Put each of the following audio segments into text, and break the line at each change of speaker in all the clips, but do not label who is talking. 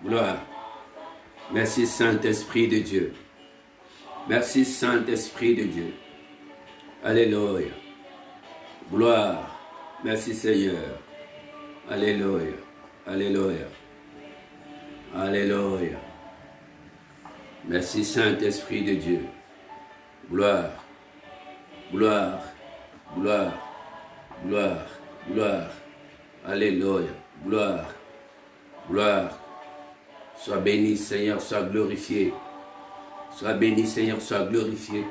Gloire. Merci Saint-Esprit de Dieu. Merci Saint-Esprit de Dieu. Alléluia. Gloire. Merci Seigneur. Alléluia. Alléluia. Alléluia. Merci Saint-Esprit de Dieu. Gloire. Gloire. Gloire. Gloire. Gloire. Alléluia. Gloire. Gloire. Sois béni Seigneur, sois glorifié. Sois béni Seigneur, sois glorifié.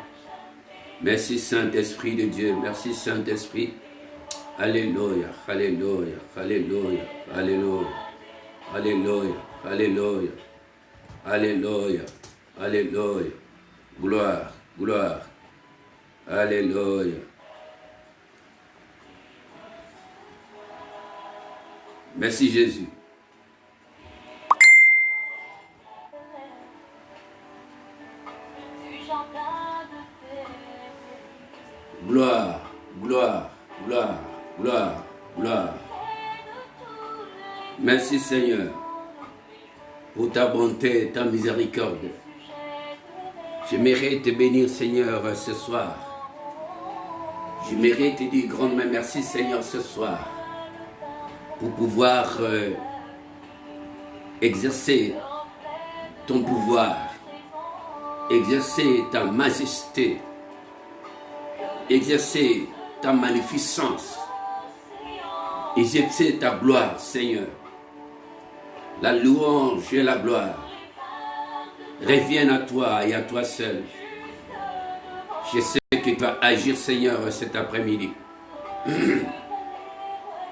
Merci Saint-Esprit de Dieu. Merci Saint-Esprit. Alléluia. Alléluia. Alléluia. Alléluia. Alléluia. Alléluia. Alléluia. Alléluia. Gloire. Gloire. Alléluia. Merci Jésus. Gloire, gloire, gloire, gloire, gloire. Merci Seigneur pour ta bonté et ta miséricorde. Je mérite de bénir Seigneur ce soir. Je mérite de dire grandement merci Seigneur ce soir pour pouvoir exercer ton pouvoir, exercer ta majesté, exercer ta magnificence, exercer ta gloire, Seigneur. La louange et la gloire reviennent à toi et à toi seul. Je sais que tu vas agir, Seigneur, cet après-midi.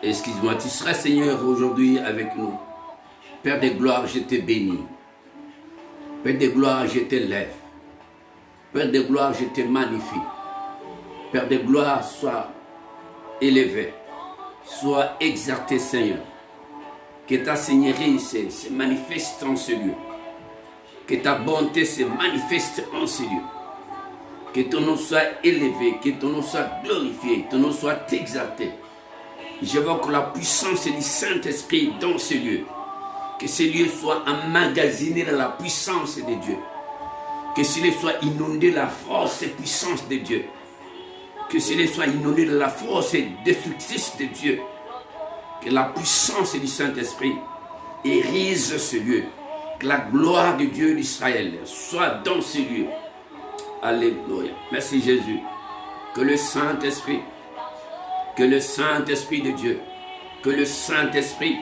Excuse-moi, tu seras, Seigneur, aujourd'hui avec nous. Père de gloire, je te bénis. Père de gloire, je te lève. Père de gloire, je te magnifie. Père de gloire, sois élevé, sois exalté, Seigneur. Que ta seigneurie se manifeste en ce lieu. Que ta bonté se manifeste en ce lieu. Que ton nom soit élevé, que ton nom soit glorifié, que ton nom soit exalté. J'évoque la puissance du Saint-Esprit dans ce lieu. Que ce lieu soit emmagasiné dans la puissance de Dieu. Que ce lieu soit inondé de la force et puissance de Dieu. Que ce lieu soit inondé de la force et destructrice de Dieu. Que la puissance du Saint-Esprit érise ce lieu. Que la gloire de Dieu d'Israël soit dans ce lieu. Alléluia. Merci Jésus. Que le Saint-Esprit de Dieu, que le Saint-Esprit,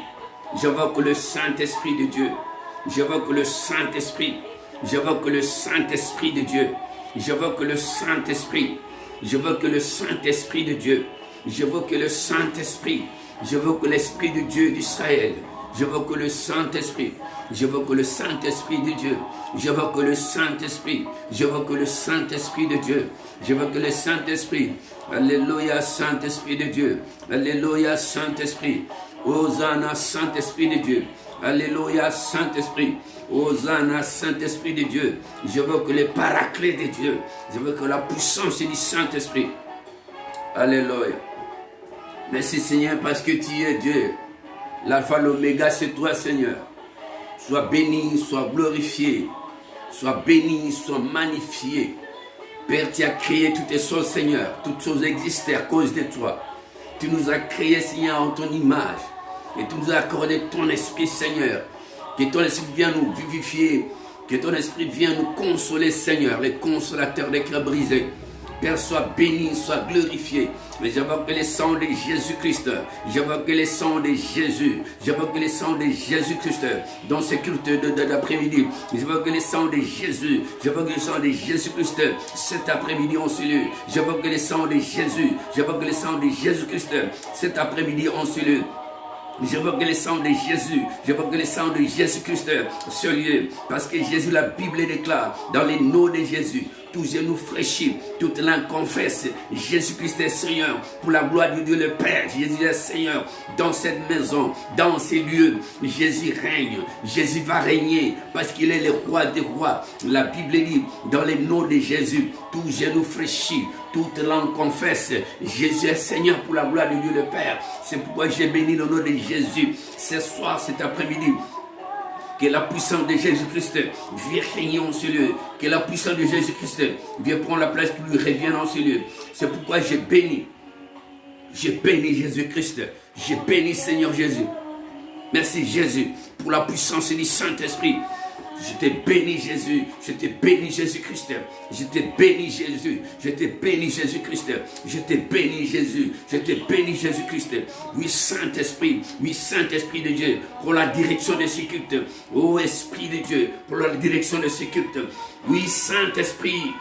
j'évoque le Saint-Esprit de Dieu, j'évoque le Saint-Esprit, j'évoque le Saint-Esprit de Dieu, j'évoque le Saint-Esprit, j'évoque le Saint-Esprit de Dieu, j'évoque le Saint-Esprit, j'évoque l'Esprit de Dieu d'Israël, j'évoque le Saint-Esprit, j'évoque le Saint-Esprit de Dieu, j'évoque le Saint-Esprit, j'évoque le Saint-Esprit de Dieu, j'évoque le Saint-Esprit. Alléluia, Saint-Esprit de Dieu. Alléluia, Saint-Esprit. Hosanna, Saint-Esprit de Dieu. Alléluia, Saint-Esprit. Hosanna, Saint-Esprit de Dieu. J'évoque le paraclet de Dieu. J'évoque la puissance du Saint-Esprit. Alléluia. Merci Seigneur parce que tu es Dieu. L'alpha, l'oméga, c'est toi Seigneur. Sois béni, sois glorifié. Sois béni, sois magnifié. Père, tu as créé toutes les choses, Seigneur. Toutes choses existent à cause de toi. Tu nous as créés, Seigneur, en ton image. Et tu nous as accordé ton esprit, Seigneur. Que ton esprit vienne nous vivifier. Que ton esprit vienne nous consoler, Seigneur. Les consolateurs des cœurs brisés. Père, sois béni, sois glorifié. Mais j'invoque le sang de Jésus-Christ. J'invoque le sang de Jésus. J'invoque le sang de Jésus-Christ dans ce culte de l'après-midi. J'invoque le sang de Jésus. J'invoque le sang de Jésus-Christ cet après-midi en ce lieu. J'invoque le sang de Jésus. J'invoque le sang de Jésus-Christ cet après-midi en ce lieu. J'évoque le sang de Jésus, j'évoque le sang de Jésus-Christ, ce lieu, parce que Jésus, la Bible déclare, dans les noms de Jésus, tout genou fléchit, toute langue confesse, Jésus-Christ est Seigneur, pour la gloire de Dieu le Père, Jésus est Seigneur, dans cette maison, dans ces lieux, Jésus règne, Jésus va régner, parce qu'il est le roi des rois, la Bible dit, dans les noms de Jésus, tout genou fléchit, toute langue confesse, Jésus est Seigneur pour la gloire de Dieu le Père. C'est pourquoi j'ai béni le nom de Jésus ce soir, cet après-midi. Que la puissance de Jésus-Christ vienne régner en ce lieu. Que la puissance de Jésus-Christ vienne prendre la place qui lui revient en ce lieu. C'est pourquoi j'ai béni. J'ai béni Jésus-Christ. J'ai béni Seigneur Jésus. Merci Jésus pour la puissance du Saint-Esprit. Je t'ai béni Jésus, je t'ai béni Jésus-Christ, je t'ai béni Jésus, je t'ai béni Jésus-Christ, je t'ai béni Jésus, je t'ai béni Jésus-Christ. Oui Saint-Esprit de Dieu, pour la direction de ce culte. Oh Esprit de Dieu, pour la direction de ce culte. Oui Saint-Esprit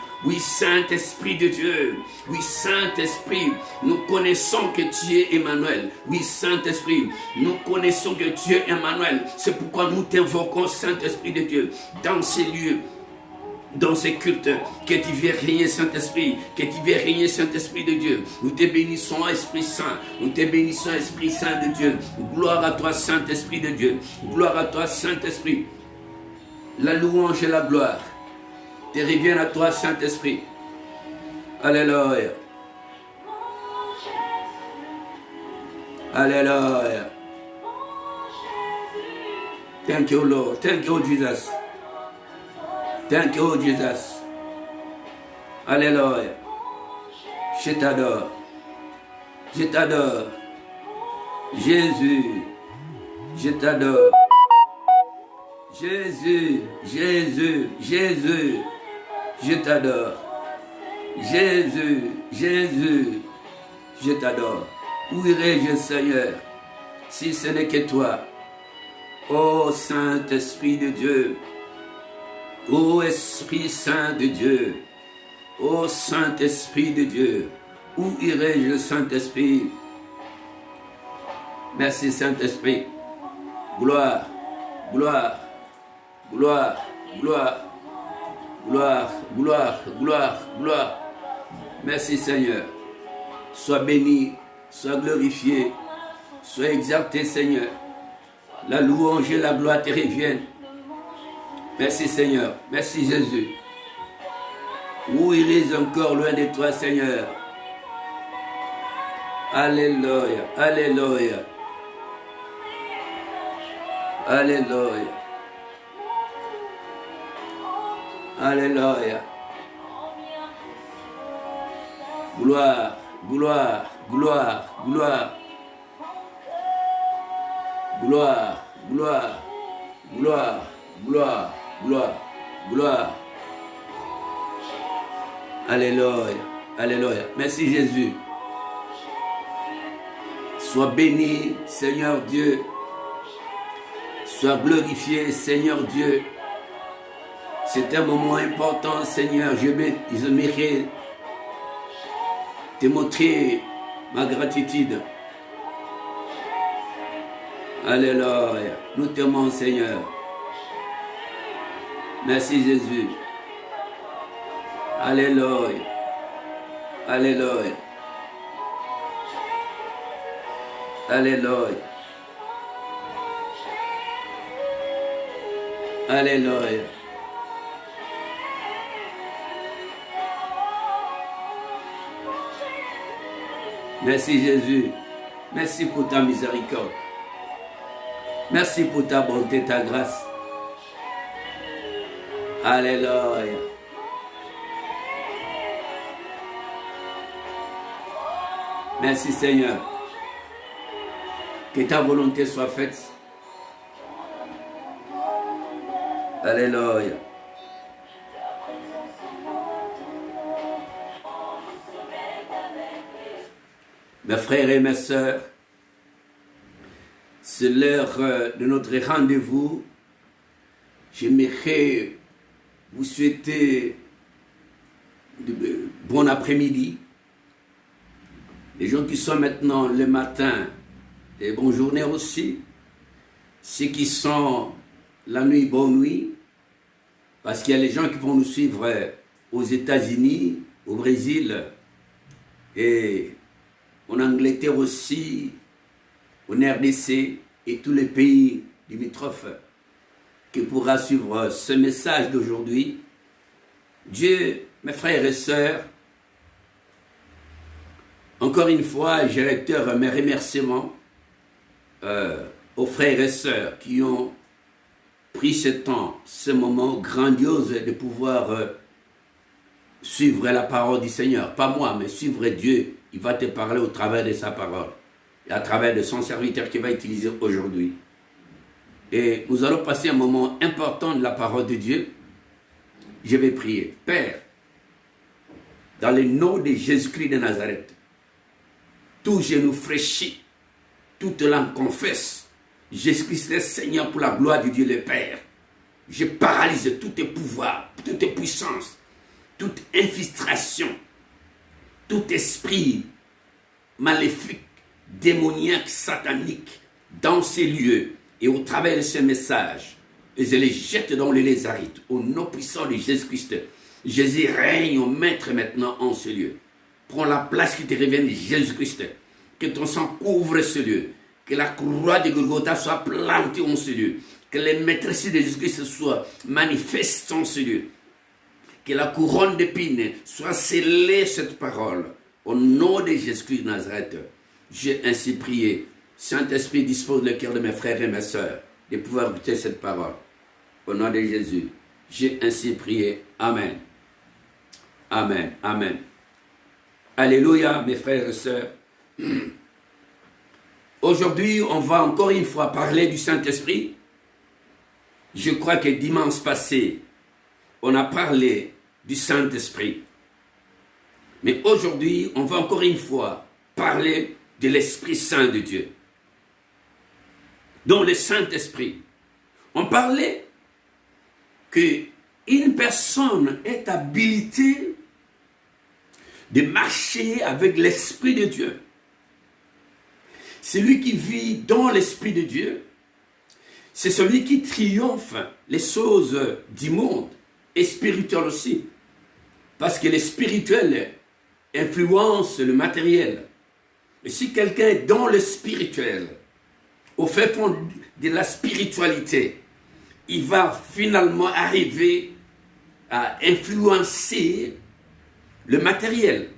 de Dieu, oui Saint-Esprit, nous connaissons que tu es Emmanuel. Oui Saint-Esprit, nous connaissons que tu es Emmanuel. C'est pourquoi nous t'invoquons Saint-Esprit de Dieu dans ces lieux, dans ces cultes, que tu viennes régner Saint-Esprit, que tu viennes régner Saint-Esprit de Dieu. Nous te bénissons Esprit Saint, nous te bénissons Esprit Saint de Dieu. Gloire à toi Saint-Esprit de Dieu, gloire à toi Saint-Esprit. La louange et la gloire te reviennent à toi Saint-Esprit. Alléluia. Alléluia. Thank you Lord, thank you Jesus. Thank you, Jesus. Alléluia. Je t'adore. Je t'adore. Jésus. Je t'adore. Jésus. Jésus. Jésus. Je t'adore. Jésus. Jésus. Je t'adore. Où irai-je, Seigneur, si ce n'est que toi? Ô Saint-Esprit de Dieu. Ô Esprit Saint de Dieu, ô Saint-Esprit de Dieu, où irai-je, Saint-Esprit? Merci Saint-Esprit. Gloire, gloire, gloire, gloire, gloire, gloire, gloire, gloire. Merci Seigneur. Sois béni, sois glorifié, sois exalté Seigneur. La louange et la gloire te reviennent. Merci Seigneur, merci Jésus. Où irais encore loin de toi Seigneur? Alléluia, alléluia. Alléluia. Alléluia. Gloire, gloire, gloire, gloire. Gloire, gloire, gloire, gloire. Gloire, gloire. Alléluia, alléluia. Merci Jésus. Sois béni, Seigneur Dieu. Sois glorifié, Seigneur Dieu. C'est un moment important, Seigneur. J'aimerais te montrer ma gratitude. Alléluia. Nous t'aimons, Seigneur. Merci Jésus. Alléluia. Alléluia. Alléluia. Alléluia. Merci Jésus. Merci pour ta miséricorde. Merci pour ta bonté, ta grâce. Alléluia. Merci Seigneur. Que ta volonté soit faite. Alléluia. Mes frères et mes sœurs, c'est l'heure de notre rendez-vous. J'aimerais vous souhaiter bon après-midi. Les gens qui sont maintenant le matin, et bonne journée aussi. Ceux qui sont la nuit, bonne nuit. Parce qu'il y a les gens qui vont nous suivre aux États-Unis, au Brésil, et en Angleterre aussi, en RDC et tous les pays limitrophes qui pourra suivre ce message d'aujourd'hui. Dieu, mes frères et sœurs, encore une fois, je réitère mes remerciements aux frères et sœurs qui ont pris ce temps, ce moment grandiose de pouvoir suivre la parole du Seigneur. Pas moi, mais suivre Dieu. Il va te parler au travers de sa parole et à travers de son serviteur qu'il va utiliser aujourd'hui. Et nous allons passer un moment important de la parole de Dieu. Je vais prier. Père, dans le nom de Jésus-Christ de Nazareth, tout genou fléchit, toute langue confesse, Jésus-Christ est Seigneur pour la gloire de Dieu le Père. Je paralyse tous tes pouvoirs, toutes tes puissances, toute infiltration, tout esprit maléfique, démoniaque, satanique, dans ces lieux et au travers de ce message, et je les jette dans les lézarites, au nom puissant de Jésus-Christ. Jésus règne au maître maintenant en ce lieu. Prends la place qui te revient de Jésus-Christ. Que ton sang couvre ce lieu. Que la croix de Golgotha soit plantée en ce lieu. Que les maîtrises de Jésus-Christ soient manifestes en ce lieu. Que la couronne d'épines soit scellée cette parole. Au nom de Jésus-Christ de Nazareth, j'ai ainsi prié. Saint-Esprit, dispose le cœur de mes frères et mes sœurs de pouvoir écouter cette parole. Au nom de Jésus, j'ai ainsi prié. Amen. Amen. Amen. Alléluia, mes frères et sœurs. Aujourd'hui, on va encore une fois parler du Saint-Esprit. Je crois que dimanche passé, on a parlé du Saint-Esprit. Mais aujourd'hui, on va encore une fois parler de l'Esprit Saint de Dieu. Donc le Saint-Esprit. On parlait qu'une personne est habilitée de marcher avec l'Esprit de Dieu. Celui qui vit dans l'Esprit de Dieu, c'est celui qui triomphe les choses du monde et spirituel aussi. Parce que le spirituel influence le matériel. Et si quelqu'un est dans le spirituel, au fait fond de la spiritualité, il va finalement arriver à influencer le matériel.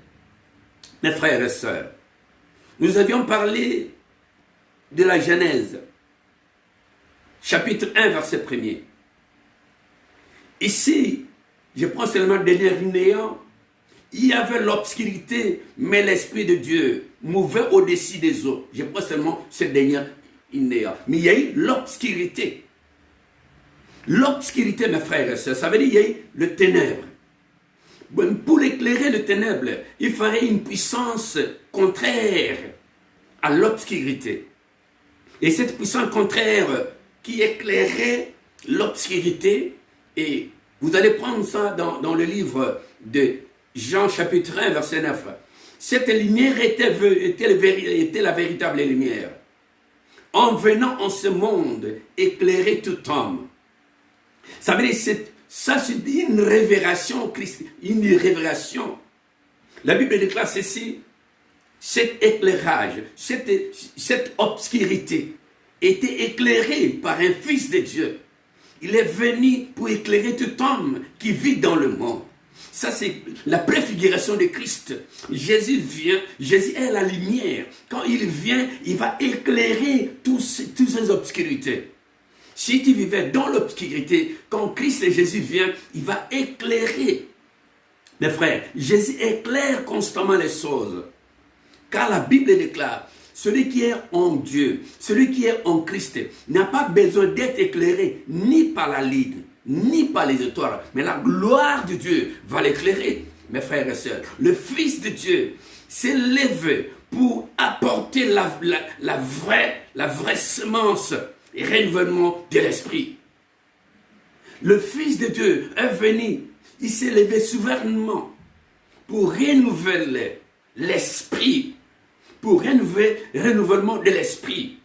Mes frères et sœurs, nous avions parlé de la Genèse, chapitre 1, verset 1er. Ici, je prends seulement le dernier néant. Il y avait l'obscurité, mais l'Esprit de Dieu mouvait au-dessus des eaux. Je prends seulement ce dernier néant. Mais il y a eu l'obscurité. L'obscurité, mes frères et sœurs, ça veut dire qu'il y a eu le ténèbre. Pour éclairer le ténèbre, il fallait une puissance contraire à l'obscurité. Et cette puissance contraire qui éclairait l'obscurité, et vous allez prendre ça dans le livre de Jean chapitre 1, verset 9. Cette lumière était la véritable lumière. En venant en ce monde, éclairer tout homme. Ça veut dire ça c'est une révélation, une révélation. La Bible déclare ceci, cet éclairage, cette obscurité était éclairée par un Fils de Dieu. Il est venu pour éclairer tout homme qui vit dans le monde. Ça c'est la préfiguration de Christ. Jésus vient, Jésus est la lumière. Quand il vient, il va éclairer toutes ces obscurités. Si tu vivais dans l'obscurité, quand Christ et Jésus vient, il va éclairer. Mes frères, Jésus éclaire constamment les choses. Car la Bible déclare, celui qui est en Dieu, celui qui est en Christ, n'a pas besoin d'être éclairé ni par la lune, ni par les étoiles, mais la gloire de Dieu va l'éclairer. Mes frères et sœurs, le Fils de Dieu s'est levé pour apporter la vraie semence et renouvellement de l'esprit. Le Fils de Dieu est venu, il s'est levé souverainement pour renouveler l'esprit, pour renouveler le renouvellement de l'esprit.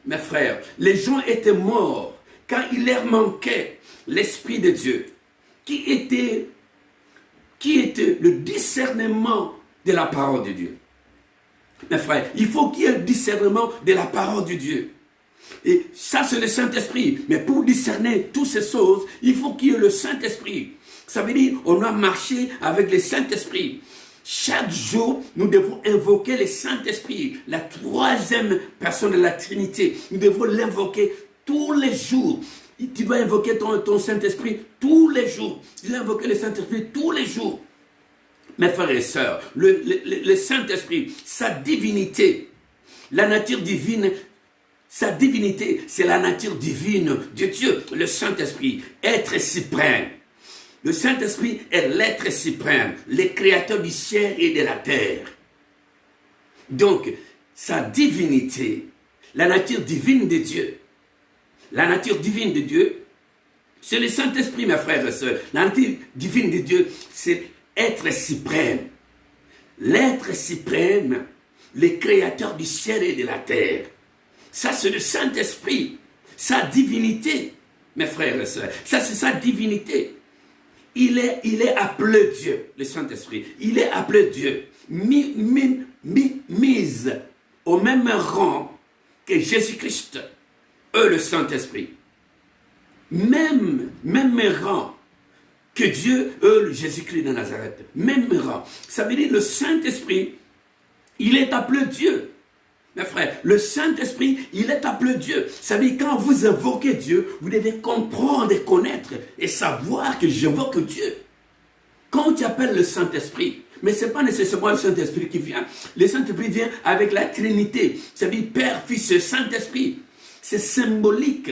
Mes frères, les gens étaient morts quand il leur manquait l'Esprit de Dieu, qui était le discernement de la parole de Dieu. Mes frères, il faut qu'il y ait le discernement de la parole de Dieu. Et ça, c'est le Saint-Esprit. Mais pour discerner toutes ces choses, il faut qu'il y ait le Saint-Esprit. Ça veut dire qu'on doit marcher avec le Saint-Esprit. Chaque jour, nous devons invoquer le Saint-Esprit, la troisième personne de la Trinité. Nous devons l'invoquer tous les jours. Tu dois invoquer ton Saint-Esprit tous les jours. Tu dois invoquer le Saint-Esprit tous les jours. Mes frères et sœurs, le Saint-Esprit, sa divinité, la nature divine, sa divinité, c'est la nature divine de Dieu, le Saint-Esprit, être suprême. Le Saint-Esprit est l'être suprême, le créateur du ciel et de la terre. Donc, sa divinité, la nature divine de Dieu, c'est le Saint-Esprit, mes frères et sœurs. La nature divine de Dieu, c'est être suprême. L'être suprême, le créateur du ciel et de la terre. Ça, c'est le Saint-Esprit. Sa divinité, mes frères et sœurs. Ça, c'est sa divinité. Il est appelé Dieu, le Saint-Esprit. Il est appelé Dieu. Mise au même rang que Jésus-Christ, le Saint-Esprit. Même rang que Dieu, le Jésus-Christ de Nazareth. Même rang. Ça veut dire le Saint-Esprit, il est appelé Dieu. Mes frères, le Saint-Esprit, il est appelé Dieu. Ça veut dire quand vous invoquez Dieu, vous devez comprendre et connaître et savoir que j'invoque Dieu. Quand tu appelles le Saint-Esprit, mais ce n'est pas nécessairement le Saint-Esprit qui vient. Le Saint-Esprit vient avec la Trinité. Ça veut dire Père, Fils et Saint-Esprit. C'est symbolique.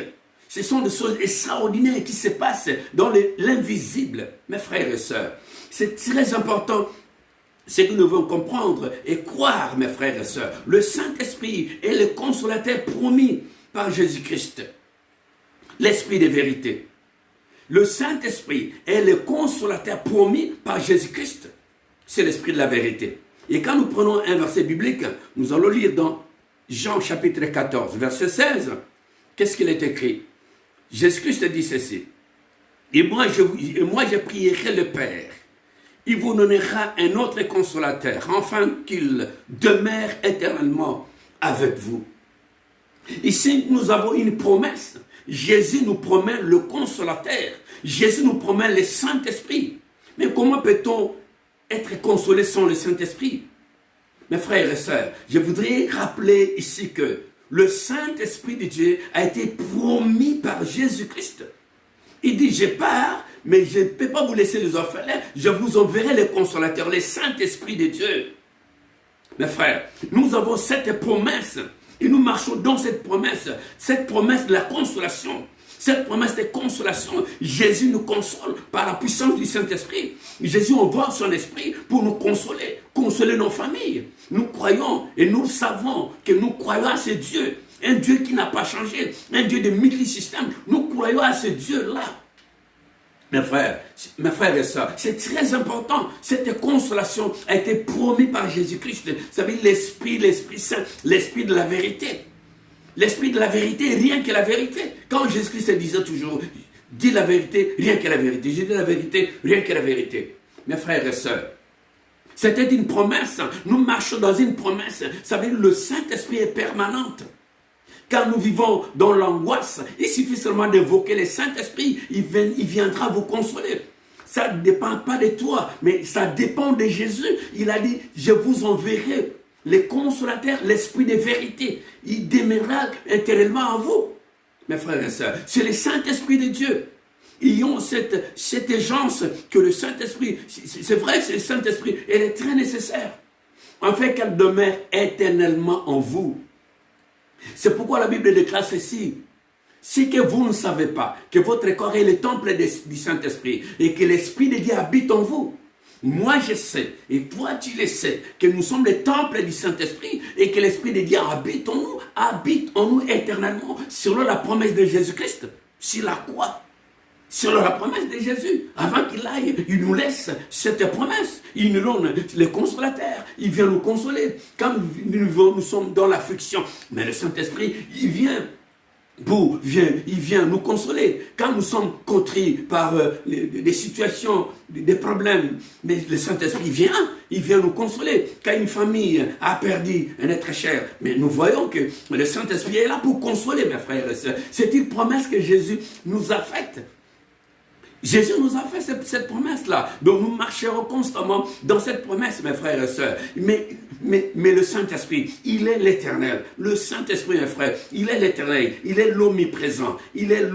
Ce sont des choses extraordinaires qui se passent dans l'invisible, mes frères et sœurs. C'est très important. C'est que nous devons comprendre et croire, mes frères et sœurs. Le Saint-Esprit est le consolateur promis par Jésus-Christ. L'Esprit de vérité. Le Saint-Esprit est le consolateur promis par Jésus-Christ. C'est l'Esprit de la vérité. Et quand nous prenons un verset biblique, nous allons lire dans Jean chapitre 14, verset 16. Qu'est-ce qu'il est écrit? Jésus-Christ dit ceci. Et moi, je prierai le Père. Il vous donnera un autre consolateur, afin qu'il demeure éternellement avec vous. Ici, nous avons une promesse. Jésus nous promet le consolateur. Jésus nous promet le Saint-Esprit. Mais comment peut-on être consolé sans le Saint-Esprit? Mes frères et sœurs, je voudrais rappeler ici que le Saint-Esprit de Dieu a été promis par Jésus-Christ. Il dit, je pars, mais je ne peux pas vous laisser les orphelins, je vous enverrai le consolateur, le Saint-Esprit de Dieu. Mes frères, nous avons cette promesse, et nous marchons dans cette promesse de la consolation. Cette promesse de consolation, Jésus nous console par la puissance du Saint-Esprit. Jésus envoie son esprit pour nous consoler nos familles. Nous croyons et nous savons que nous croyons à ce Dieu, un Dieu qui n'a pas changé, un Dieu de multisystème. Nous croyons à ce Dieu-là. Mes frères et sœurs, c'est très important. Cette consolation a été promise par Jésus-Christ. Vous savez, l'Esprit Saint, l'Esprit de la vérité. L'Esprit de la vérité, rien que la vérité. Quand Jésus-Christ disait toujours, dis la vérité, rien que la vérité. Je dis la vérité, rien que la vérité. Mes frères et sœurs, c'était une promesse. Nous marchons dans une promesse. Ça veut dire que le Saint-Esprit est permanent. Quand nous vivons dans l'angoisse, il suffit seulement d'évoquer le Saint-Esprit. Il viendra vous consoler. Ça ne dépend pas de toi, mais ça dépend de Jésus. Il a dit, je vous enverrai le consolateur, l'Esprit de vérité. Il demeurera éternellement en vous. Mes frères et sœurs, c'est le Saint-Esprit de Dieu. Ils ont cette aisance que le Saint-Esprit, c'est vrai, c'est le Saint-Esprit, elle est très nécessaire. En fait, qu'elle demeure éternellement en vous. C'est pourquoi la Bible déclare ceci. Si que vous ne savez pas que votre corps est le temple du Saint-Esprit et que l'Esprit de Dieu habite en vous. Moi je sais, et toi tu le sais, que nous sommes le temple du Saint-Esprit et que l'Esprit de Dieu habite en nous éternellement, selon la promesse de Jésus-Christ, sur la croix. Selon la promesse de Jésus, avant qu'il aille, il nous laisse cette promesse. Il nous donne le consolateur. Il vient nous consoler. Quand nous sommes dans l'affliction, mais le Saint-Esprit, il vient nous consoler. Quand nous sommes contris par des situations, des problèmes, mais le Saint-Esprit il vient nous consoler. Quand une famille a perdu un être cher, mais nous voyons que le Saint-Esprit est là pour consoler, mes frères et sœurs. C'est une promesse que Jésus nous a faite. Jésus nous a fait cette promesse-là. Donc nous marcherons constamment dans cette promesse, mes frères et sœurs. Mais le Saint-Esprit, il est l'éternel. Le Saint-Esprit, mes frères, il est l'éternel. Il est l'omniprésent. Il est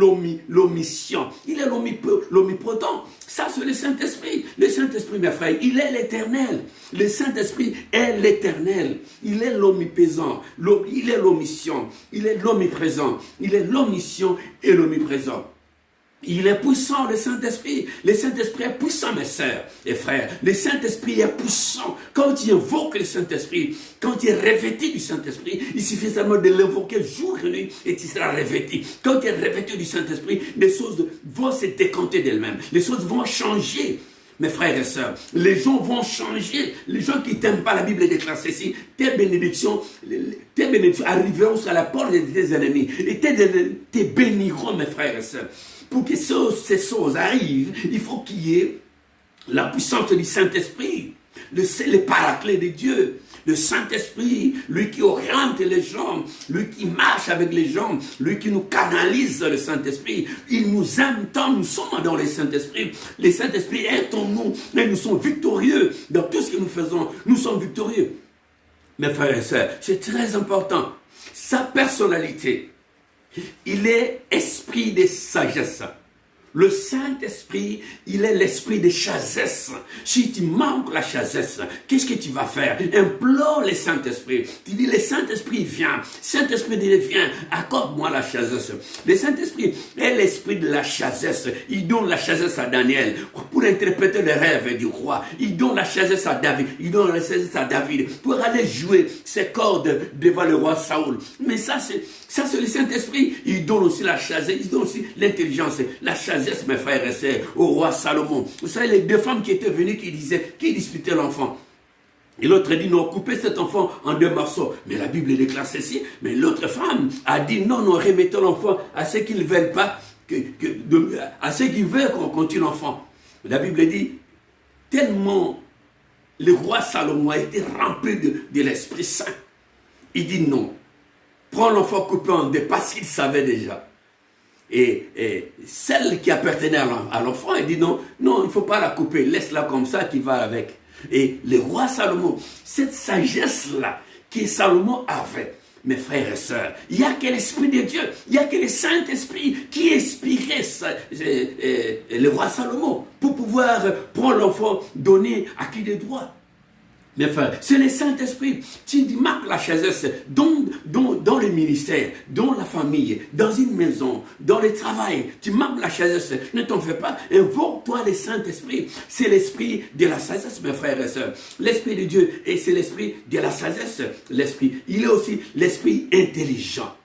l'omniscient. Il est l'omnipotent. Ça, c'est le Saint-Esprit. Le Saint-Esprit, mes frères, il est l'éternel. Le Saint-Esprit est l'éternel. Il est l'omniprésent. Il est l'omniscient. Il est l'omniprésent. Il est l'omniscient et l'omniprésent. Il est puissant, le Saint-Esprit. Le Saint-Esprit est puissant, mes sœurs et frères. Le Saint-Esprit est puissant. Quand tu invoques le Saint-Esprit, quand tu es revêtu du Saint-Esprit, il suffit seulement de l'invoquer jour et nuit et tu seras revêtu. Quand tu es revêtu du Saint-Esprit, les choses vont se décanter d'elles-mêmes. Les choses vont changer. Mes frères et sœurs, les gens vont changer. Les gens qui t'aiment pas, la Bible déclare ceci, tes bénédictions arriveront sur la porte de tes ennemis. Et tes béniront, mes frères et sœurs. Pour que ces choses arrivent, il faut qu'il y ait la puissance du Saint-Esprit, le paraclet de Dieu, le Saint-Esprit, lui qui oriente les gens, lui qui marche avec les gens, lui qui nous canalise, le Saint-Esprit. Il nous aime tant, nous sommes dans le Saint-Esprit. Le Saint-Esprit est en nous, et nous sommes victorieux dans tout ce que nous faisons. Nous sommes victorieux. Mes frères et sœurs, c'est très important. Sa personnalité, il est esprit de sagesse. Le Saint-Esprit, il est l'esprit de sagesse. Si tu manques la sagesse, qu'est-ce que tu vas faire? Implore le Saint-Esprit. Tu dis, le Saint-Esprit vient. Saint-Esprit dit, viens, accorde-moi la sagesse. Le Saint-Esprit est l'esprit de la sagesse. Il donne la sagesse à Daniel pour interpréter les rêves du roi. Il donne la sagesse à David. Il donne la sagesse à David pour aller jouer ses cordes devant le roi Saoul. Mais ça, c'est le Saint-Esprit. Il donne aussi la sagesse. Il donne aussi l'intelligence. La sagesse, mes frères et sœurs, au roi Salomon. Vous savez, les deux femmes qui étaient venues, qui disputaient l'enfant. Et l'autre dit, non, coupez cet enfant en 2 morceaux. Mais la Bible déclare ceci. Mais l'autre femme a dit, non, remettons l'enfant à ceux qui ne veulent pas, à ceux qui veulent qu'on continue l'enfant. La Bible dit, tellement le roi Salomon a été rempli de l'Esprit Saint. Il dit non. Prends l'enfant coupé en 2 parce qu'il savait déjà. Et celle qui appartenait à l'enfant, elle dit non, il ne faut pas la couper, laisse-la comme ça qui va avec. Et le roi Salomon, cette sagesse-là que Salomon avait, mes frères et sœurs, il n'y a que l'Esprit de Dieu, il n'y a que le Saint-Esprit qui inspirait le roi Salomon pour pouvoir prendre l'enfant donné à qui de droit. Mes frères, c'est le Saint-Esprit. Tu marques la sagesse dans le ministère, dans la famille, dans une maison, dans le travail. Tu marques la sagesse. Ne t'en fais pas. Invoque-toi le Saint-Esprit. C'est l'esprit de la sagesse, mes frères et sœurs. L'Esprit de Dieu, et c'est l'esprit de la sagesse. L'esprit. Il est aussi l'esprit intelligent.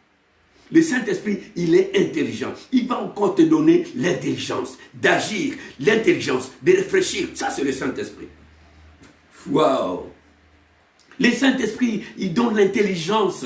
Le Saint-Esprit, il est intelligent. Il va encore te donner l'intelligence d'agir, l'intelligence de réfléchir. Ça, c'est le Saint-Esprit. Wow! Le Saint-Esprit, il donne l'intelligence.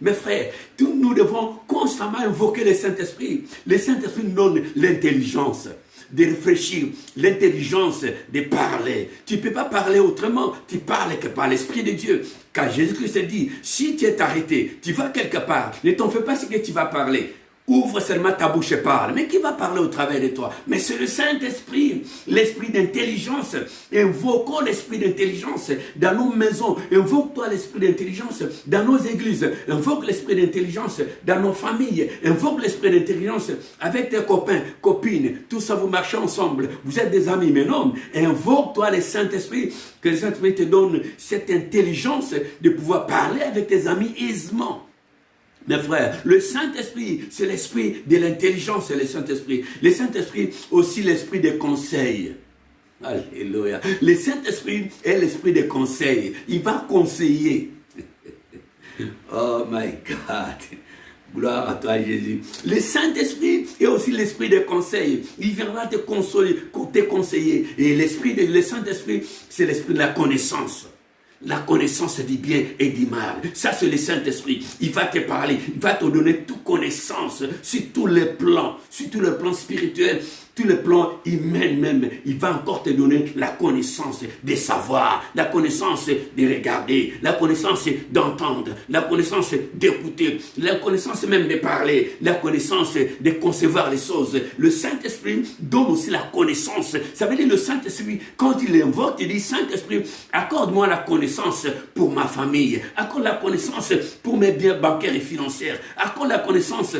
Mes frères, nous devons constamment invoquer le Saint-Esprit. Le Saint-Esprit nous donne l'intelligence de réfléchir, l'intelligence de parler. Tu ne peux pas parler autrement. Tu parles que par l'Esprit de Dieu. Car Jésus-Christ dit, si tu es arrêté, tu vas quelque part, ne t'en fais pas ce que tu vas parler. Ouvre seulement ta bouche et parle. Mais qui va parler au travers de toi? Mais c'est le Saint-Esprit, l'esprit d'intelligence. Invoquons l'esprit d'intelligence dans nos maisons. Invoque-toi l'esprit d'intelligence dans nos églises. Invoque l'esprit d'intelligence dans nos familles. Invoque l'esprit d'intelligence avec tes copains, copines. Tout ça, vous marchez ensemble. Vous êtes des amis, mais non. Invoque-toi le Saint-Esprit. Que le Saint-Esprit te donne cette intelligence de pouvoir parler avec tes amis aisément. Mes frères, le Saint-Esprit, c'est l'esprit de l'intelligence, c'est le Saint-Esprit. Le Saint-Esprit, aussi l'esprit des conseils. Alléluia. Le Saint-Esprit est l'esprit des conseils. Il va conseiller. Oh my God. Gloire à toi, Jésus. Le Saint-Esprit est aussi l'esprit des conseils. Il viendra te consoler, te conseiller. Et le Saint-Esprit, c'est l'esprit de la connaissance. La connaissance du bien et du mal. Ça, c'est le Saint-Esprit. Il va te parler. Il va te donner toute connaissance sur tous les plans spirituels. tous les plans humains même, il va encore te donner la connaissance des savoirs, la connaissance de regarder, la connaissance d'entendre, la connaissance d'écouter, la connaissance même de parler, la connaissance de concevoir les choses. Le Saint-Esprit donne aussi la connaissance. Ça veut dire le Saint-Esprit, quand il invoque, il dit Saint-Esprit, accorde-moi la connaissance pour ma famille, accorde la connaissance pour mes biens bancaires et financiers, accorde la connaissance.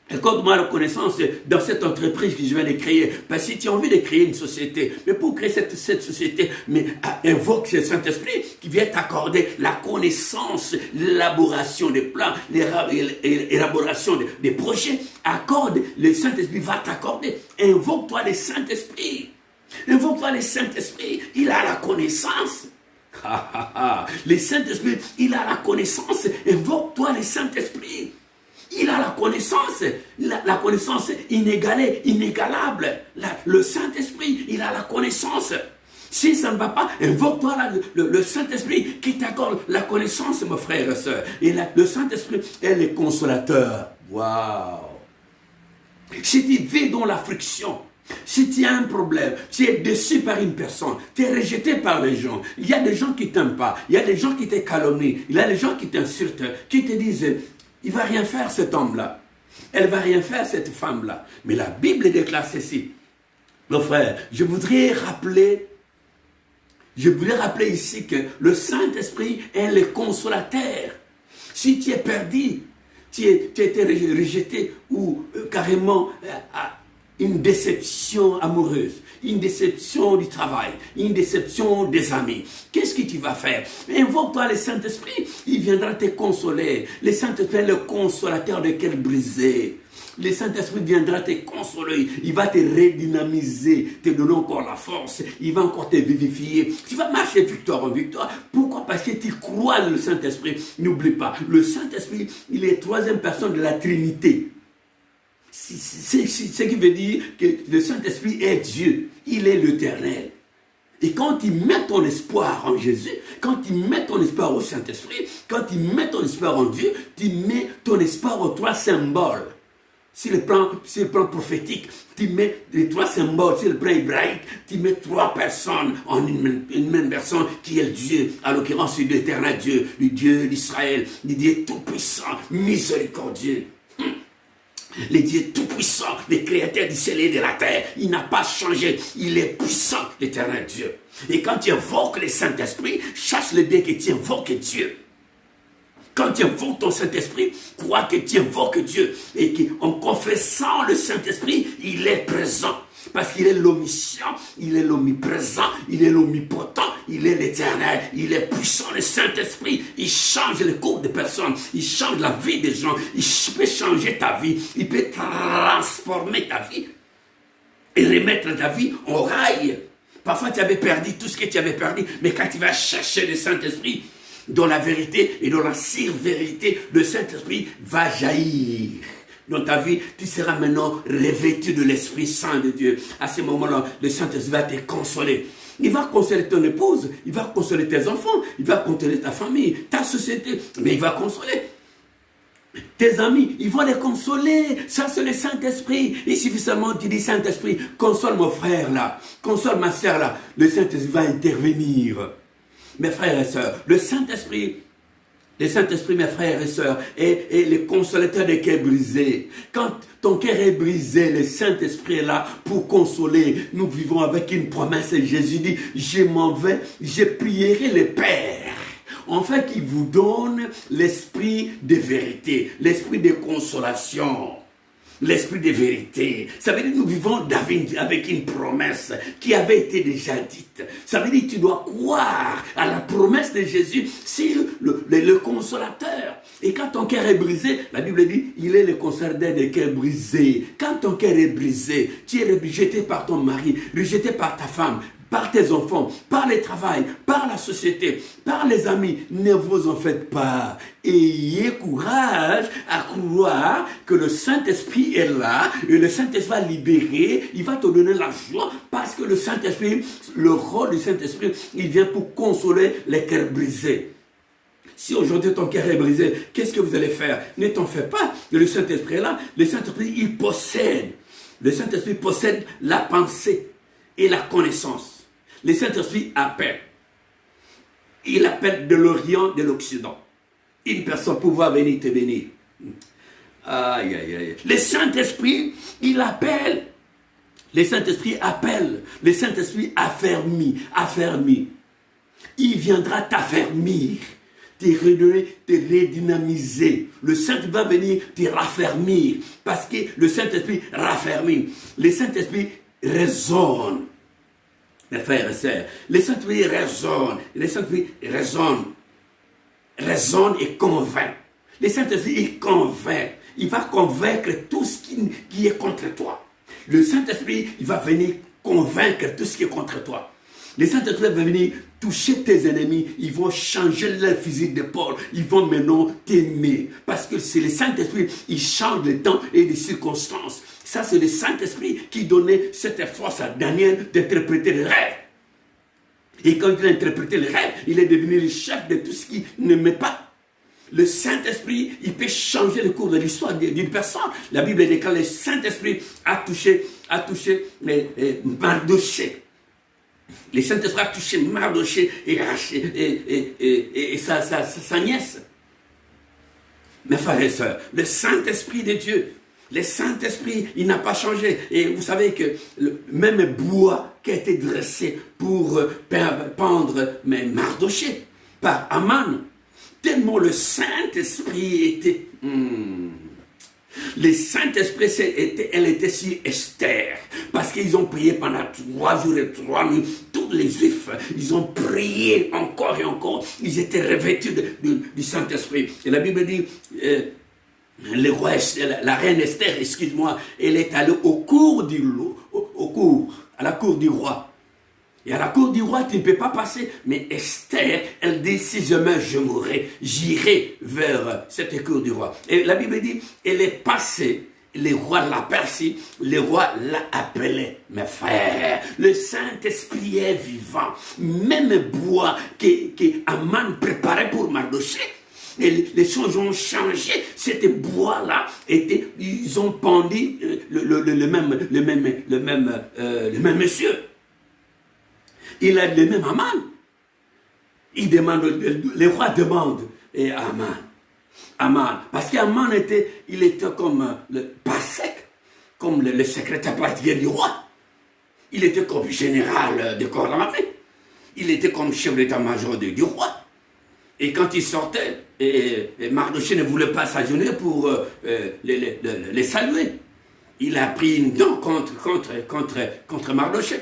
Accorde-moi la connaissance dans cette entreprise que je viens de créer. Parce que si tu as envie de créer une société, mais pour créer cette société, mais invoque ce Saint-Esprit qui vient t'accorder la connaissance, l'élaboration des plans, l'élaboration des projets. Accorde, le Saint-Esprit va t'accorder. Invoque-toi le Saint-Esprit. Invoque-toi le Saint-Esprit. Il a la connaissance. Le Saint-Esprit, il a la connaissance. Invoque-toi le Saint-Esprit. Il a la connaissance inégalée, inégalable. Le Saint-Esprit, il a la connaissance. Si ça ne va pas, invoque-toi le Saint-Esprit qui t'accorde la connaissance, mon frère et soeur. Et le Saint-Esprit est le consolateur. Waouh! Si tu vis dans la friction, si tu as un problème, tu es déçu par une personne, tu es rejeté par les gens, il y a des gens qui ne t'aiment pas, il y a des gens qui te calomnient, il y a des gens qui t'insultent, qui te disent... Il ne va rien faire cet homme-là. Elle ne va rien faire cette femme-là. Mais la Bible déclare ceci. Mon frère, je voudrais rappeler ici que le Saint-Esprit est le consolateur. Si tu es perdu, tu as été rejeté ou carrément une déception amoureuse, une déception du travail, une déception des amis. Qu'est-ce que tu vas faire? Invoque-toi le Saint-Esprit, il viendra te consoler. Le Saint-Esprit est le consolateur de cœur brisé. Le Saint-Esprit viendra te consoler, il va te redynamiser, te donner encore la force, il va encore te vivifier. Tu vas marcher de victoire en victoire. Pourquoi? Parce que tu crois dans le Saint-Esprit. N'oublie pas, le Saint-Esprit, il est troisième personne de la Trinité. C'est ce qui veut dire que le Saint-Esprit est Dieu. Il est l'Éternel. Et quand tu mets ton espoir en Jésus, quand tu mets ton espoir au Saint-Esprit, quand tu mets ton espoir en Dieu, tu mets ton espoir aux trois symboles. Sur le plan prophétique, tu mets les trois symboles. Sur le plan hébraïque, tu mets trois personnes en une même personne qui est Dieu. À l'occurrence, c'est l'Éternel Dieu, le Dieu d'Israël, le Dieu tout-puissant, miséricordieux. Le Dieu tout-puissant, le créateur du ciel et de la terre, il n'a pas changé, il est puissant, l'Éternel Dieu. Et quand tu invoques le Saint-Esprit, chasse le bien que tu invoques Dieu. Quand tu invoques ton Saint-Esprit, crois que tu invoques Dieu. Et qu'en confessant le Saint-Esprit, il est présent. Parce qu'il est l'omniscient, il est l'omniprésent, il est l'omnipotent, il est l'éternel, il est puissant, le Saint-Esprit. Il change le cours des personnes, il change la vie des gens, il peut changer ta vie, il peut transformer ta vie et remettre ta vie en rail. Parfois tu avais perdu tout ce que tu avais perdu, mais quand tu vas chercher le Saint-Esprit, dans la vérité et dans la vérité, le Saint-Esprit va jaillir. Dans ta vie, tu seras maintenant revêtu de l'Esprit Saint de Dieu. À ce moment-là, le Saint-Esprit va te consoler. Il va consoler ton épouse, il va consoler tes enfants, il va consoler ta famille, ta société, mais il va consoler tes amis, ils vont les consoler. Ça, c'est le Saint-Esprit. Il suffit seulement, tu dis Saint-Esprit, console mon frère là, console ma soeur là. Le Saint-Esprit va intervenir. Mes frères et sœurs, le Saint-Esprit, mes frères et sœurs, est le consolateur des cœurs brisés. Quand ton cœur est brisé, le Saint-Esprit est là pour consoler. Nous vivons avec une promesse et Jésus dit, je m'en vais, je prierai le Père. En fait, il vous donne l'esprit de vérité, l'esprit de consolation. L'esprit de vérité. Ça veut dire que nous vivons avec une promesse qui avait été déjà dite. Ça veut dire que tu dois croire à la promesse de Jésus sur le consolateur. Et quand ton cœur est brisé, la Bible dit, il est le consolateur des cœurs brisés. Quand ton cœur est brisé, tu es rejeté par ton mari, rejeté par ta femme, par tes enfants, par le travail, par la société, par les amis, ne vous en faites pas. Ayez courage à croire que le Saint-Esprit est là, et le Saint-Esprit va libérer, il va te donner la joie, parce que le Saint-Esprit, le rôle du Saint-Esprit, il vient pour consoler les cœurs brisés. Si aujourd'hui ton cœur est brisé, qu'est-ce que vous allez faire? Ne t'en fais pas, le Saint-Esprit est là, le Saint-Esprit, il possède. Le Saint-Esprit possède la pensée et la connaissance. Le Saint-Esprit appelle. Il appelle de l'Orient, de l'Occident. Une personne pouvoir venir te bénir. Aïe, aïe, aïe. Le Saint-Esprit, il appelle. Le Saint-Esprit appelle. Le Saint-Esprit affermit. Il viendra t'affermir, te redonner, te redynamiser. Le Saint-Esprit va venir te raffermir. Parce que le Saint-Esprit raffermit. Le Saint-Esprit résonne. Mes frères et sœurs, le Saint-Esprit résonne. Le Saint-Esprit résonne et convainc. Le Saint-Esprit, il convainc. Il va convaincre tout ce qui est contre toi. Le Saint-Esprit, il va venir convaincre tout ce qui est contre toi. Le Saint-Esprit va venir toucher tes ennemis. Ils vont changer leur physique d'épaule. Ils vont maintenant t'aimer. Parce que c'est le Saint-Esprit, il change les temps et les circonstances. Ça, c'est le Saint-Esprit qui donnait cette force à Daniel d'interpréter les rêves. Et quand il a interprété les rêves, il est devenu le chef de tout ce qui ne met pas. Le Saint-Esprit, il peut changer le cours de l'histoire d'une personne. La Bible déclare que le Saint-Esprit a touché Mardochée. Le Saint-Esprit a touché Mardochée et sa nièce. Mes frères et sœurs, le Saint-Esprit de Dieu, le Saint-Esprit, il n'a pas changé. Et vous savez que le même bois qui a été dressé pour pendre Mardochée par Aman, tellement le Saint-Esprit était... Le Saint-Esprit, elle était sur Esther. Parce qu'ils ont prié pendant 3 jours et 3 nuits. Tous les Juifs, ils ont prié encore et encore. Ils étaient revêtus du Saint-Esprit. Et la Bible dit... la reine Esther, excuse-moi, elle est allée à la cour du roi. Et à la cour du roi, tu ne peux pas passer. Mais Esther, elle dit, si jamais je mourrai, j'irai vers cette cour du roi. Et la Bible dit, elle est passée. Le roi l'aperçut, le roi l'a appelé. Mes frères, le Saint-Esprit est vivant. Même bois que Aman préparait pour Mardochée. Et les choses ont changé. Cet bois-là, ils ont pendu le même monsieur. Il a le même Aman. Il demande, le roi demande à Aman. Parce qu'Aman était comme pas sec, comme le secrétaire particulier du roi. Il était comme général de corps d'armée. Il était comme chef d'état-major du roi. Et quand il sortait, Mardochée ne voulait pas s'agenouiller pour les saluer. Il a pris une dent contre Mardochée.